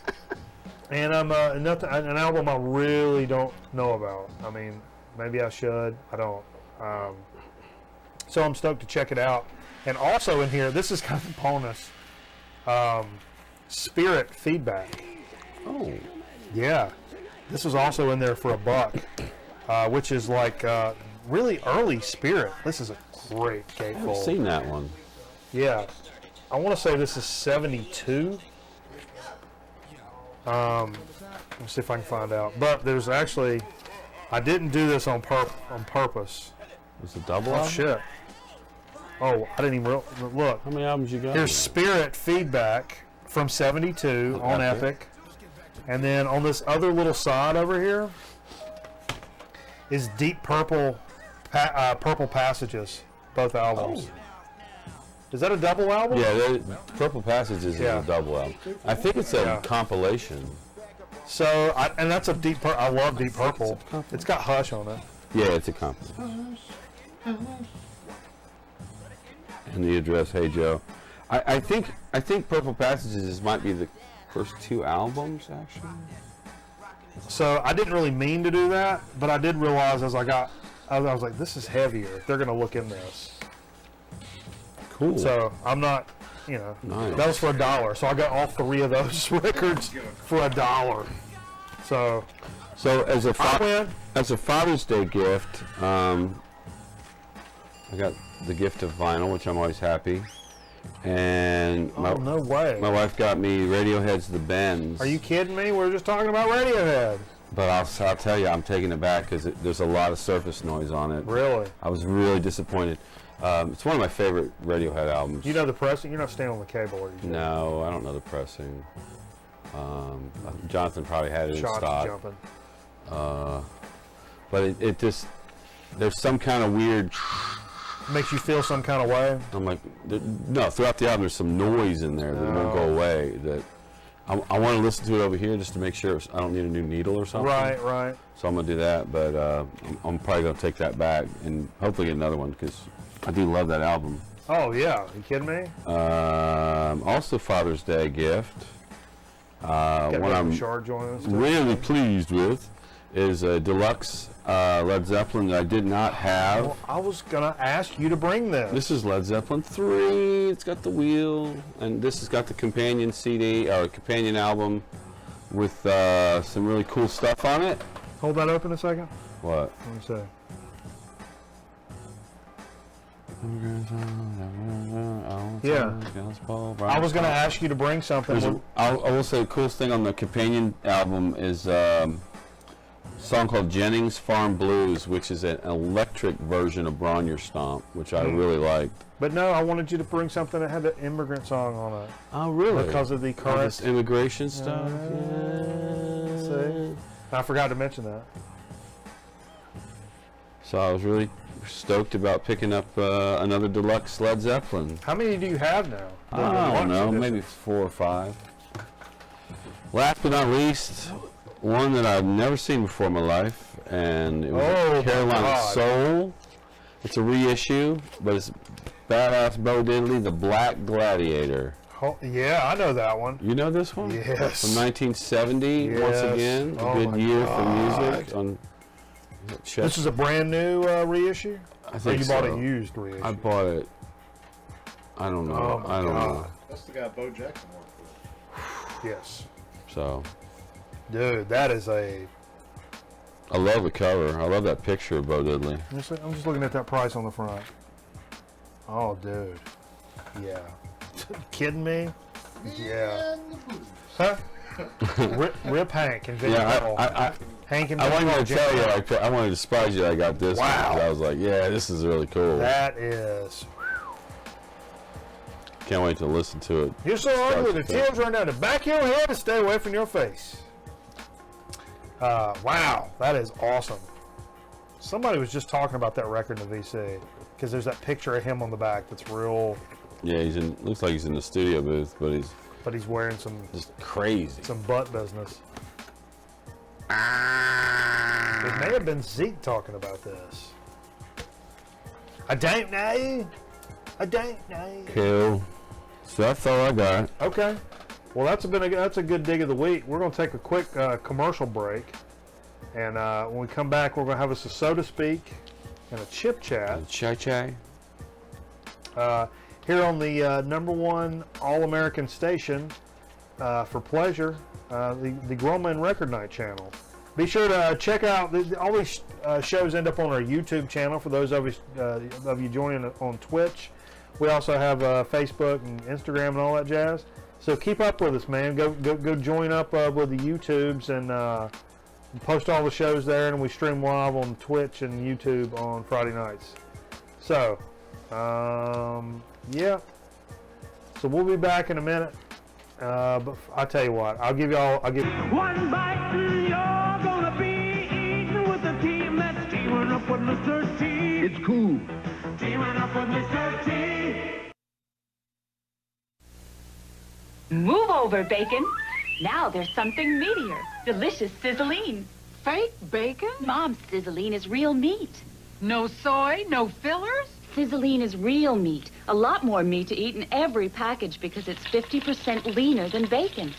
and an album I really don't know about. I mean, maybe I should. I don't. So I'm stoked to check it out. And also in here, this is kind of a bonus. Spirit Feedback. Oh. Yeah, this was also in there for $1, which is like really early Spirit. This is a great I've gatefold. seen that one. Yeah, I want to say this is 72. Let me see if I can find out. But there's actually, I didn't do this on purpose. It's a double Oh album? shit! Oh, I didn't even look. How many albums you got? Here's Spirit Feedback from 72 on Epic, and then on this other little side over here is Deep Purple, Purple Passages, both albums. Oh. Is that a double album? Yeah, Purple Passages is Yeah. a double album. I think it's a Yeah. compilation. So, and that's a Deep Purple. I love Deep Purple. It's got Hush on it. Yeah, it's a compilation. And the address, Hey Joe. I think Purple Passages might be the first 2 albums, actually. So I didn't really mean to do that, but I did realize as I was like, this is heavier. They're going to look in this. Cool. So I'm not, you know, Nice. that was for $1. So I got all 3 of those records for $1. So as a I win. as a Father's Day gift, I got the gift of vinyl, which I'm always happy. And Oh, no way. my wife got me Radiohead's The Bends. Are you kidding me? We're just talking about Radiohead. But I'll tell you, I'm taking it back because there's a lot of surface noise on it. Really? I was really disappointed. It's one of my favorite Radiohead albums. You know the pressing? You're not staying on the cable, are you? No, I don't know the pressing. Jonathan probably had it in Shots stock. jumping. But it just, there's some kind of weird, Makes you feel some kind of way. I'm like, no, throughout the album there's some noise in there that won't go away. That I want to listen to it over here just to make sure I don't need a new needle or something. Right. So I'm going to do that, but I'm probably going to take that back and hopefully get another one because I do love that album. Oh, yeah. Are you kidding me? Also Father's Day gift. Got One I'm Bouchard joining us. too. really pleased with is a deluxe Led Zeppelin that I did not have. Well, I was going to ask you to bring this. This is Led Zeppelin 3. It's got the wheel, and this has got the companion CD or companion album with some really cool stuff on it. Hold that open a second. What? Let me see. Yeah. I was going to ask you to bring something. I will say the coolest thing on the companion album is a song called Jennings Farm Blues, which is an electric version of Brawn Your Stomp, which I really liked. But no, I wanted you to bring something that had the immigrant song on it. Oh, really? Because of the All current. this immigration stuff. See? I forgot to mention that. So I was really stoked about picking up another deluxe Led Zeppelin. How many do you have now? I don't know, Deluxe maybe editions? 4 or 5. Last but not least, one that I've never seen before in my life, and it was Oh, my Carolina God. Soul. It's a reissue, but it's badass Bo Diddley, The Black Gladiator. Oh, yeah, I know that one. You know this one? Yes. From 1970, once Yes. again, a Oh good my year God. for music. On This is a brand new reissue? I Or think you bought so. a used reissue? I bought it. I don't know. Oh my I don't know. God. That's the guy Bo Jackson worked with. Yes. So Dude, that is a I love the cover. I love that picture of Bo Diddley. I'm just looking at that price on the front. Oh, dude. Yeah. Kidding me? Yeah. Huh? Rip Hank and Vinny Bell. Hank and I Vinny wanted to Bell, tell you, Jim. I wanted to surprise you. I got this. Wow. I was like, yeah, this is really cool. That is. Can't wait to listen to it. You're so ugly, the tears run down the back of your head to stay away from your face. Wow, that is awesome. Somebody was just talking about that record in the VC because there's that picture of him on the back that's real. Yeah, looks like he's in the studio booth, but he's wearing some just crazy. Some butt business. It may have been Zeke talking about this. I don't know. I don't know. Cool. So that's all I got. Okay. Well, that's a good dig of the week. We're going to take a quick commercial break, and when we come back, we're going to have us a soda speak and a chip chat. Chai. Here on the #1 All-American station for pleasure, the Grown Man Record Night channel. Be sure to check out all these shows end up on our YouTube channel for those of you joining on Twitch. We also have Facebook and Instagram and all that jazz. So keep up with us, man. Go join up with the YouTubes and post all the shows there, and we stream live on Twitch and YouTube on Friday nights. So, yeah. So we'll be back in a minute. But I tell you what, I'll give one bite and you're gonna be eating with the team that's teaming up with Mr. T. It's cool. Teaming up with Mr. T. Move over, bacon. Now there's something meatier. Delicious sizzling. Fake bacon? Mom's sizzling is real meat. No soy, no fillers? Sizzling is real meat. A lot more meat to eat in every package because it's 50% leaner than bacon.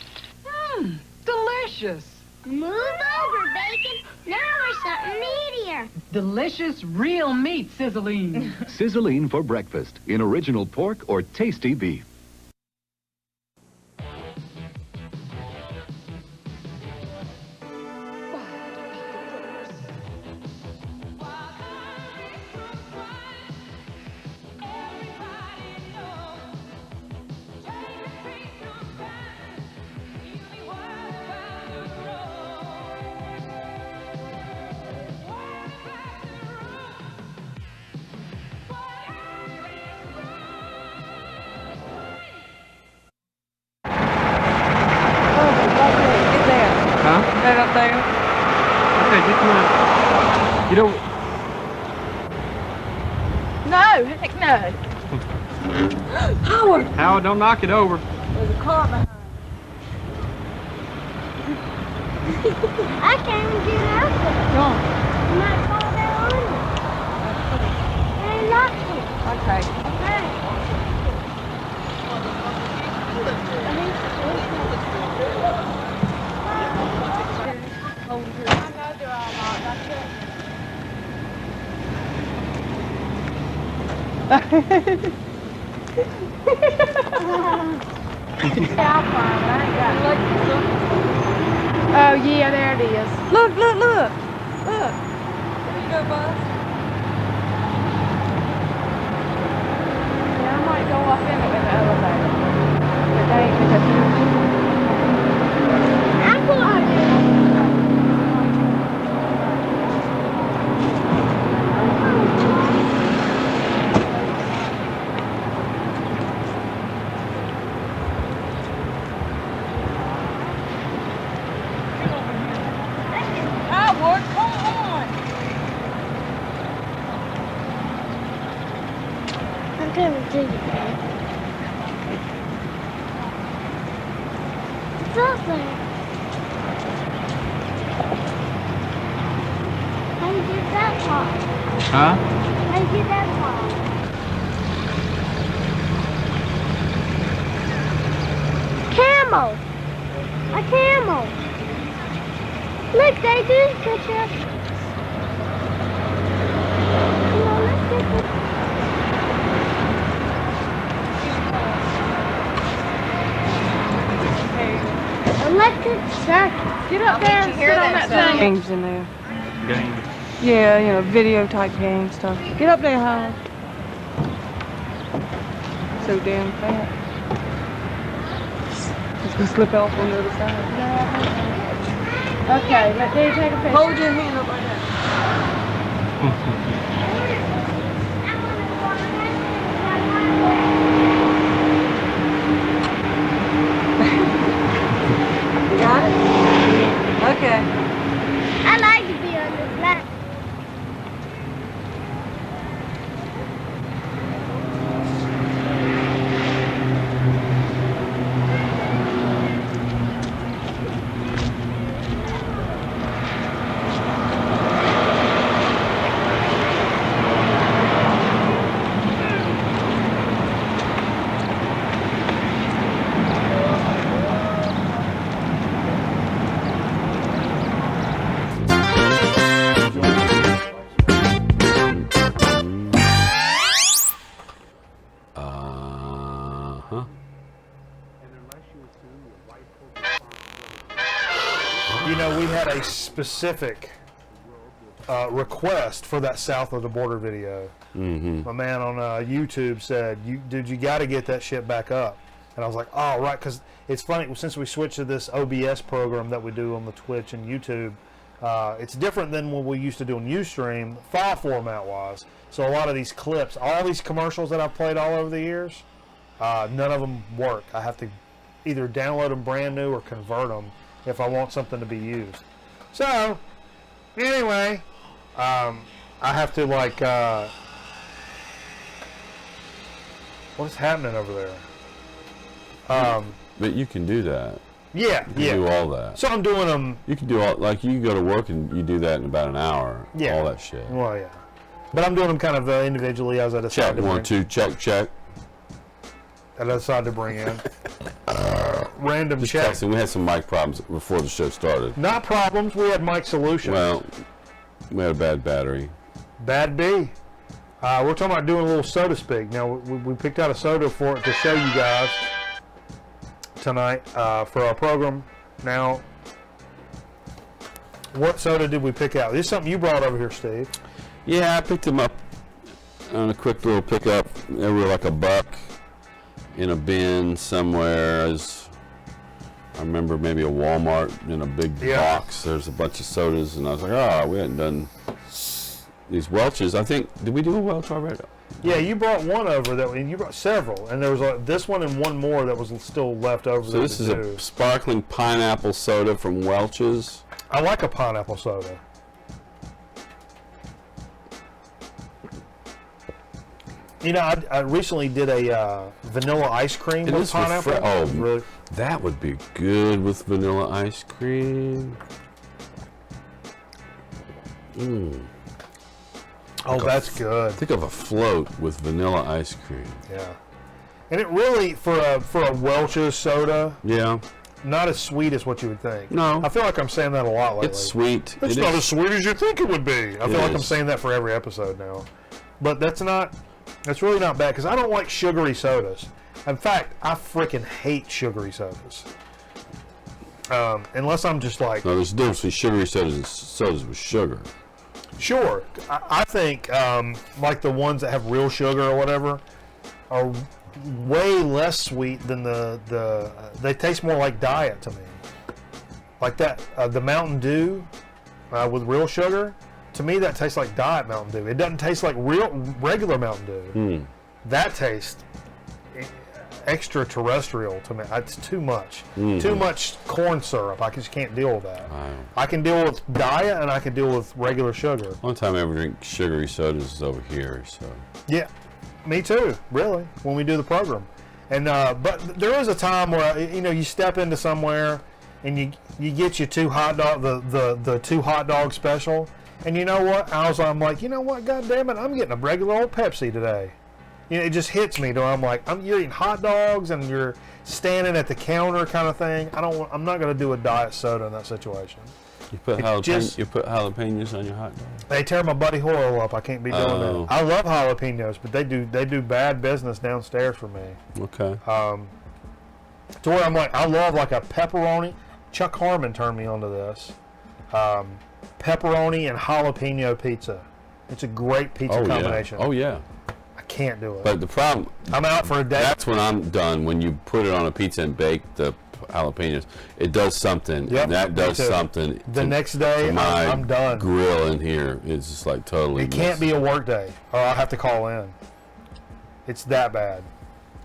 Delicious. Move over, bacon. Now we're something meatier. Delicious, real meat sizzling. Sizzling for breakfast in original pork or tasty beef. Right up there. Okay, get you know. No, heck no. Howard! Howard, don't knock it over. There's a car behind. I can't even get out there. No. You might fall down under. They locked it. Okay. Okay. I know they're all locked. That's it. Oh yeah, there it is. Look. There you go, Buzz. Yeah, I might go up in it with the elevator. But they ain't because I'm going. It's awesome. How do you get that far? Huh? How do you get that far? Camel! A camel! Look, they do catch up. Come on, let's get this. Electric circuit. Get up there and sit on that thing. In there. game. Yeah, you know, video type game stuff. Get up there, Howard. So damn fat. It's gonna slip off on the other side. Okay, let me take a picture. Hold your hand up like that. You got it? Okay. I like to be on the flat. You know, we had a specific request for that south of the border video. My man on YouTube said, "Dude, you got to get that shit back up." And I was like, "Oh, right," because it's funny since we switched to this OBS program that we do on the Twitch and YouTube. It's different than what we used to do on Ustream, file format wise. So a lot of these clips, all these commercials that I've played all over the years, none of them work. I have to either download them brand new or convert them if I want something to be used. So, anyway, I have to like, what's happening over there? But you can do that. Yeah, You can do all that. So I'm doing them. You can do all, like you go to work and you do that in about an hour. Yeah. All that shit. Well, yeah. But I'm doing them kind of individually as I decide Check, to bring. 1, 2, check. I decide to bring in. Random Just check. texting. We had some mic problems before the show started. Not problems, we had mic solutions. Well, we had a bad battery. Bad B. We're talking about doing a little soda speak. Now, we picked out a soda for it to show you guys tonight for our program. Now, what soda did we pick out? This is something you brought over here, Steve. Yeah, I picked them up on a quick little pickup. They were like $1 in a bin somewhere. I remember maybe a Walmart in a big box. There's a bunch of sodas, and I was like, oh, we hadn't done these Welch's. I think, did we do a Welch already? Yeah, you brought one over and you brought several, and there was this one and one more that was still left over. So this is a sparkling pineapple soda from Welch's. I like a pineapple soda. You know, I recently did a vanilla ice cream with pineapple. Oh, really? That would be good with vanilla ice cream. Oh, that's good. Think of a float with vanilla ice cream. Yeah. And it really, for a Welch's soda, Yeah. not as sweet as what you would think. No. I feel like I'm saying that a lot lately. It's sweet. It's It not is- as sweet as you think it would be. I feel like I'm is. saying that for every episode now. But that's really not bad, because I don't like sugary sodas. In fact, I freaking hate sugary sodas. Unless I'm just like... No, there's a difference between sugary sodas and sodas with sugar. Sure. I think like the ones that have real sugar or whatever are way less sweet than they taste more like diet to me. Like that, the Mountain Dew with real sugar, to me that tastes like diet Mountain Dew. It doesn't taste like regular Mountain Dew. That tastes extraterrestrial to me. It's too much. Too much corn syrup. I just can't deal with that. Wow. I can deal with diet and I can deal with regular sugar. Only time I ever drink sugary sodas is over here, so. Yeah, me too, really, when we do the program. And but there is a time where, you step into somewhere and you get your two hot dog, the two hot dog special, and you know what? I'm like, you know what? God damn it, I'm getting a regular old Pepsi today. It just hits me. I'm like, you're eating hot dogs and you're standing at the counter, kind of thing. I'm not going to do a diet soda in that situation. You put jalapenos on your hot dog? They tear my buddy Hoyle up. I can't be doing that. I love jalapenos, but they do bad business downstairs for me. Okay. To where I'm like, I love like a pepperoni. Chuck Harmon turned me onto this. pepperoni and jalapeno pizza. It's a great pizza combination. Oh yeah. I can't do it. But the problem, I'm out for a day. that's when I'm done. When you put it on a pizza and bake the jalapenos, it does something. Yep, And that does me too. something. The next day, my I'm done. Grill in here is just like totally. It can't be a work day, or I'll have to call in. It's that bad.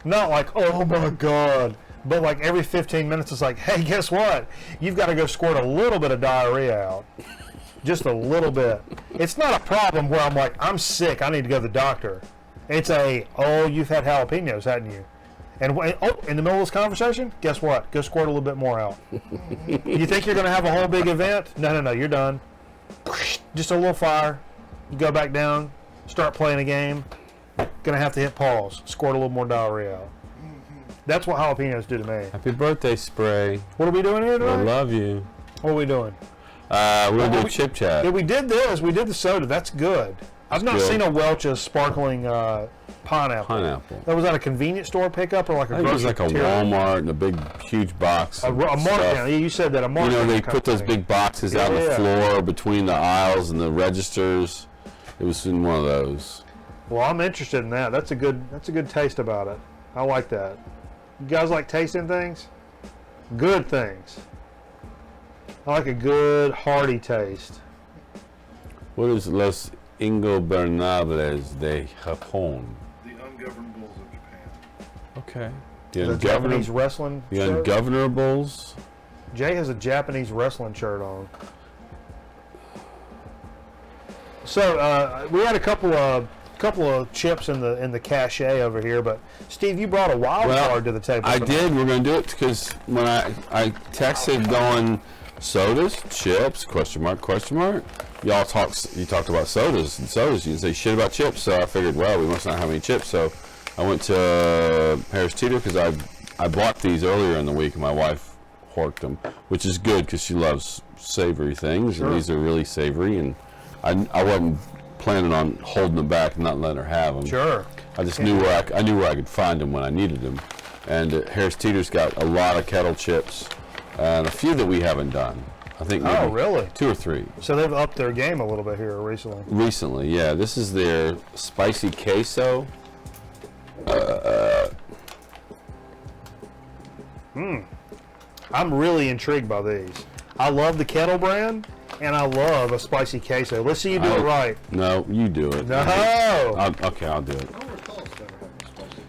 Not like, oh my God, but like every 15 minutes, it's like, hey, guess what? You've got to go squirt a little bit of diarrhea out. Just a little bit. It's not a problem where I'm like, I'm sick, I need to go to the doctor. It's oh, you've had jalapenos, hadn't you? And in the middle of this conversation, guess what? Go squirt a little bit more out. You think you're going to have a whole big event? No, you're done. Just a little fire. You go back down, start playing a game. Going to have to hit pause. Squirt a little more diarrhea out. That's what jalapenos do to me. Happy birthday, Spray. What are we doing here today? I love you. What are we doing? We're going to do a chip chat. Yeah, we did this. We did the soda. That's good. I've not seen a Welch's sparkling pineapple. That was at a convenience store pickup or like a I think it was grocery like a Walmart and a big, huge box. A market. Yeah, you said that a market. You know, they put those big boxes out on the floor between the aisles and the registers. It was in one of those. Well, I'm interested in that. That's a good taste about it. I like that. You guys like tasting things? Good things. I like a good hearty taste. What is Los Ingobernables de Japón? The Ungovernables of Japan. Okay. The Japanese wrestling The shirt? Ungovernables. Jay has a Japanese wrestling shirt on. So we had a couple of chips in the cache over here, but Steve, you brought a wild card to the table. I did. We're going to do it because when I texted going sodas, chips, question mark. You talked about sodas and sodas. You didn't say shit about chips, so I figured, well, we must not have any chips. So I went to Harris Teeter because I bought these earlier in the week and my wife horked them, which is good because she loves savory things, Sure. and these are really savory, and I wasn't planning on holding them back and not letting her have them. Sure. I just knew where I could find them when I needed them, and Harris Teeter's got a lot of kettle chips and a few that we haven't done. I think maybe really? 2 or 3. So they've upped their game a little bit here recently. Recently, yeah. This is their spicy queso. I'm really intrigued by these. I love the Kettle brand, and I love a spicy queso. Let's see you do it right. No, you do it. No. Okay, I'll do it.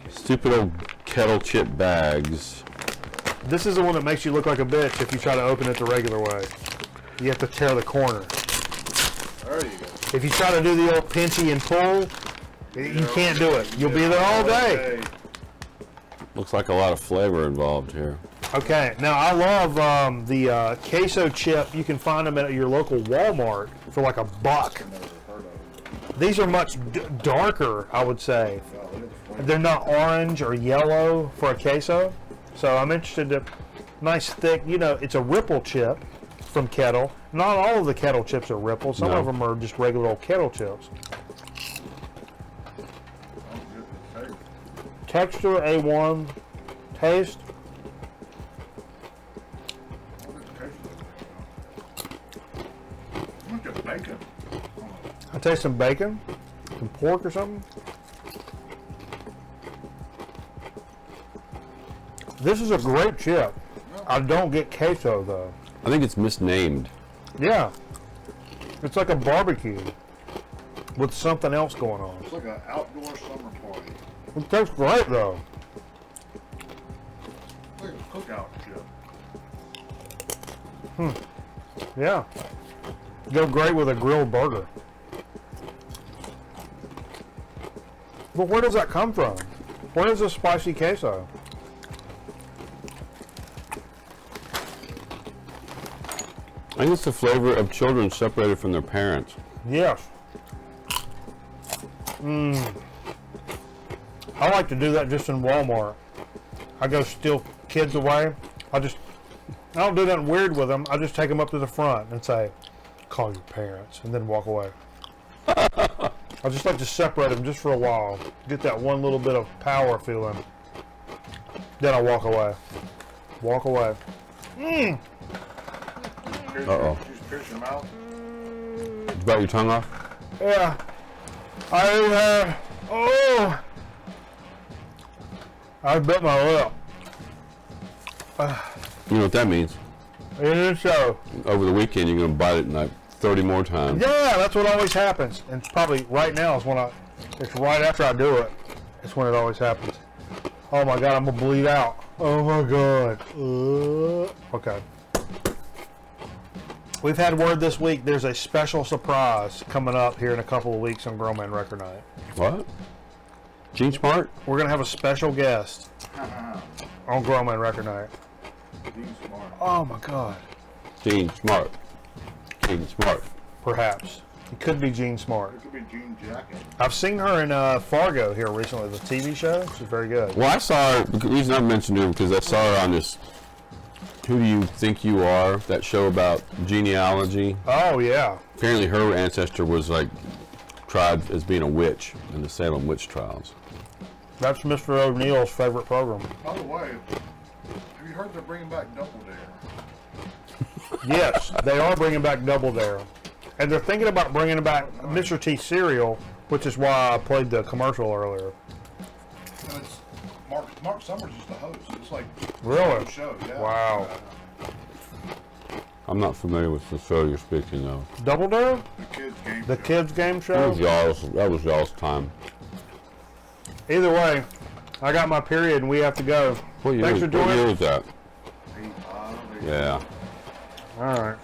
Stupid old kettle chip bags. This is the one that makes you look like a bitch if you try to open it the regular way. You have to tear the corner. There you go. If you try to do the old pinchy and pull, you can't do it. You'll be there all day. Looks like a lot of flavor involved here. Okay, now I love the queso chip. You can find them at your local Walmart for like $1. These are much darker, I would say. They're not orange or yellow for a queso. So I'm interested in nice thick, it's a Ripple chip from Kettle. Not all of the Kettle chips are Ripple. Some of them are just regular old Kettle chips. Texture A1, taste. Bacon. I taste some bacon, some pork or something. This is a great chip. I don't get queso though. I think it's misnamed. Yeah. It's like a barbecue with something else going on. It's like an outdoor summer party. It tastes great though. It's like a cookout chip. Yeah. Go great with a grilled burger. But where does that come from? Where is this spicy queso? I think it's the flavor of children separated from their parents. Yes. I like to do that just in Walmart. I go steal kids away. I don't do nothing weird with them. I just take them up to the front and say, call your parents, and then walk away. I just like to separate them just for a while. Get that one little bit of power feeling. Then I walk away. Walk away. Uh-oh. Just pierce your mouth. You bite your tongue off? Yeah. I bit my lip. You know what that means? It is so. Over the weekend, you're going to bite it like 30 more times. Yeah, that's what always happens. And probably right now is when it's right after I do it. It's when it always happens. Oh my God, I'm going to bleed out. Oh my God. Okay. We've had word this week there's a special surprise coming up here in a couple of weeks on Grown Man Record Night. What? Gene Smart? We're going to have a special guest on Grown Man Record Night. Gene Smart. Oh my God. Gene Smart. Gene Smart. Perhaps. It could be Gene Smart. It could be Gene Jacket. I've seen her in Fargo here recently, the TV show. She's very good. Well, I saw her, the reason I mentioned her because I saw her on this Who Do You Think You Are, that show about genealogy. Oh, yeah. Apparently her ancestor was like tried as being a witch in the Salem witch trials. That's Mr. O'Neill's favorite program. By the way, have you heard they're bringing back Double Dare? Yes, they are bringing back Double Dare. And they're thinking about bringing back Mr. T cereal, which is why I played the commercial earlier. And it's Mark Summers is the host. It's like Really? a show. Yeah. Wow. I'm not familiar with the show you're speaking of. Double Dare? The kids game. The show. kids game show? That was y'all's time. Either way, I got my period and we have to go. Thanks for What joining year us. was that? 85, Yeah. All right.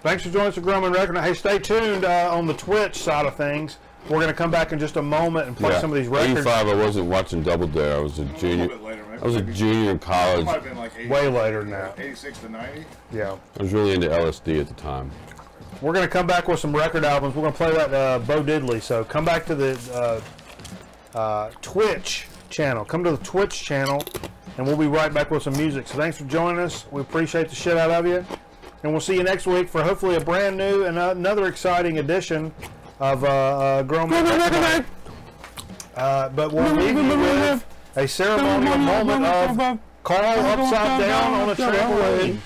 Thanks for joining us at Grown Man Record. Hey, stay tuned on the Twitch side of things. We're going to come back in just a moment and play some of these records. 85, I wasn't watching Double Dare. I was a junior. bit later, maybe. I was a junior in college. It might have been like 80, Way later than that. 86 to 90. Yeah. I was really into LSD at the time. We're going to come back with some record albums. We're going to play that Bo Diddley. So come back to the Twitch channel. Come to the Twitch channel, and we'll be right back with some music. So thanks for joining us. We appreciate the shit out of you. And we'll see you next week for hopefully a brand new and another exciting edition of Grown Man Record Night. But we'll leave you with a ceremonial moment of Carl upside down on a trampoline.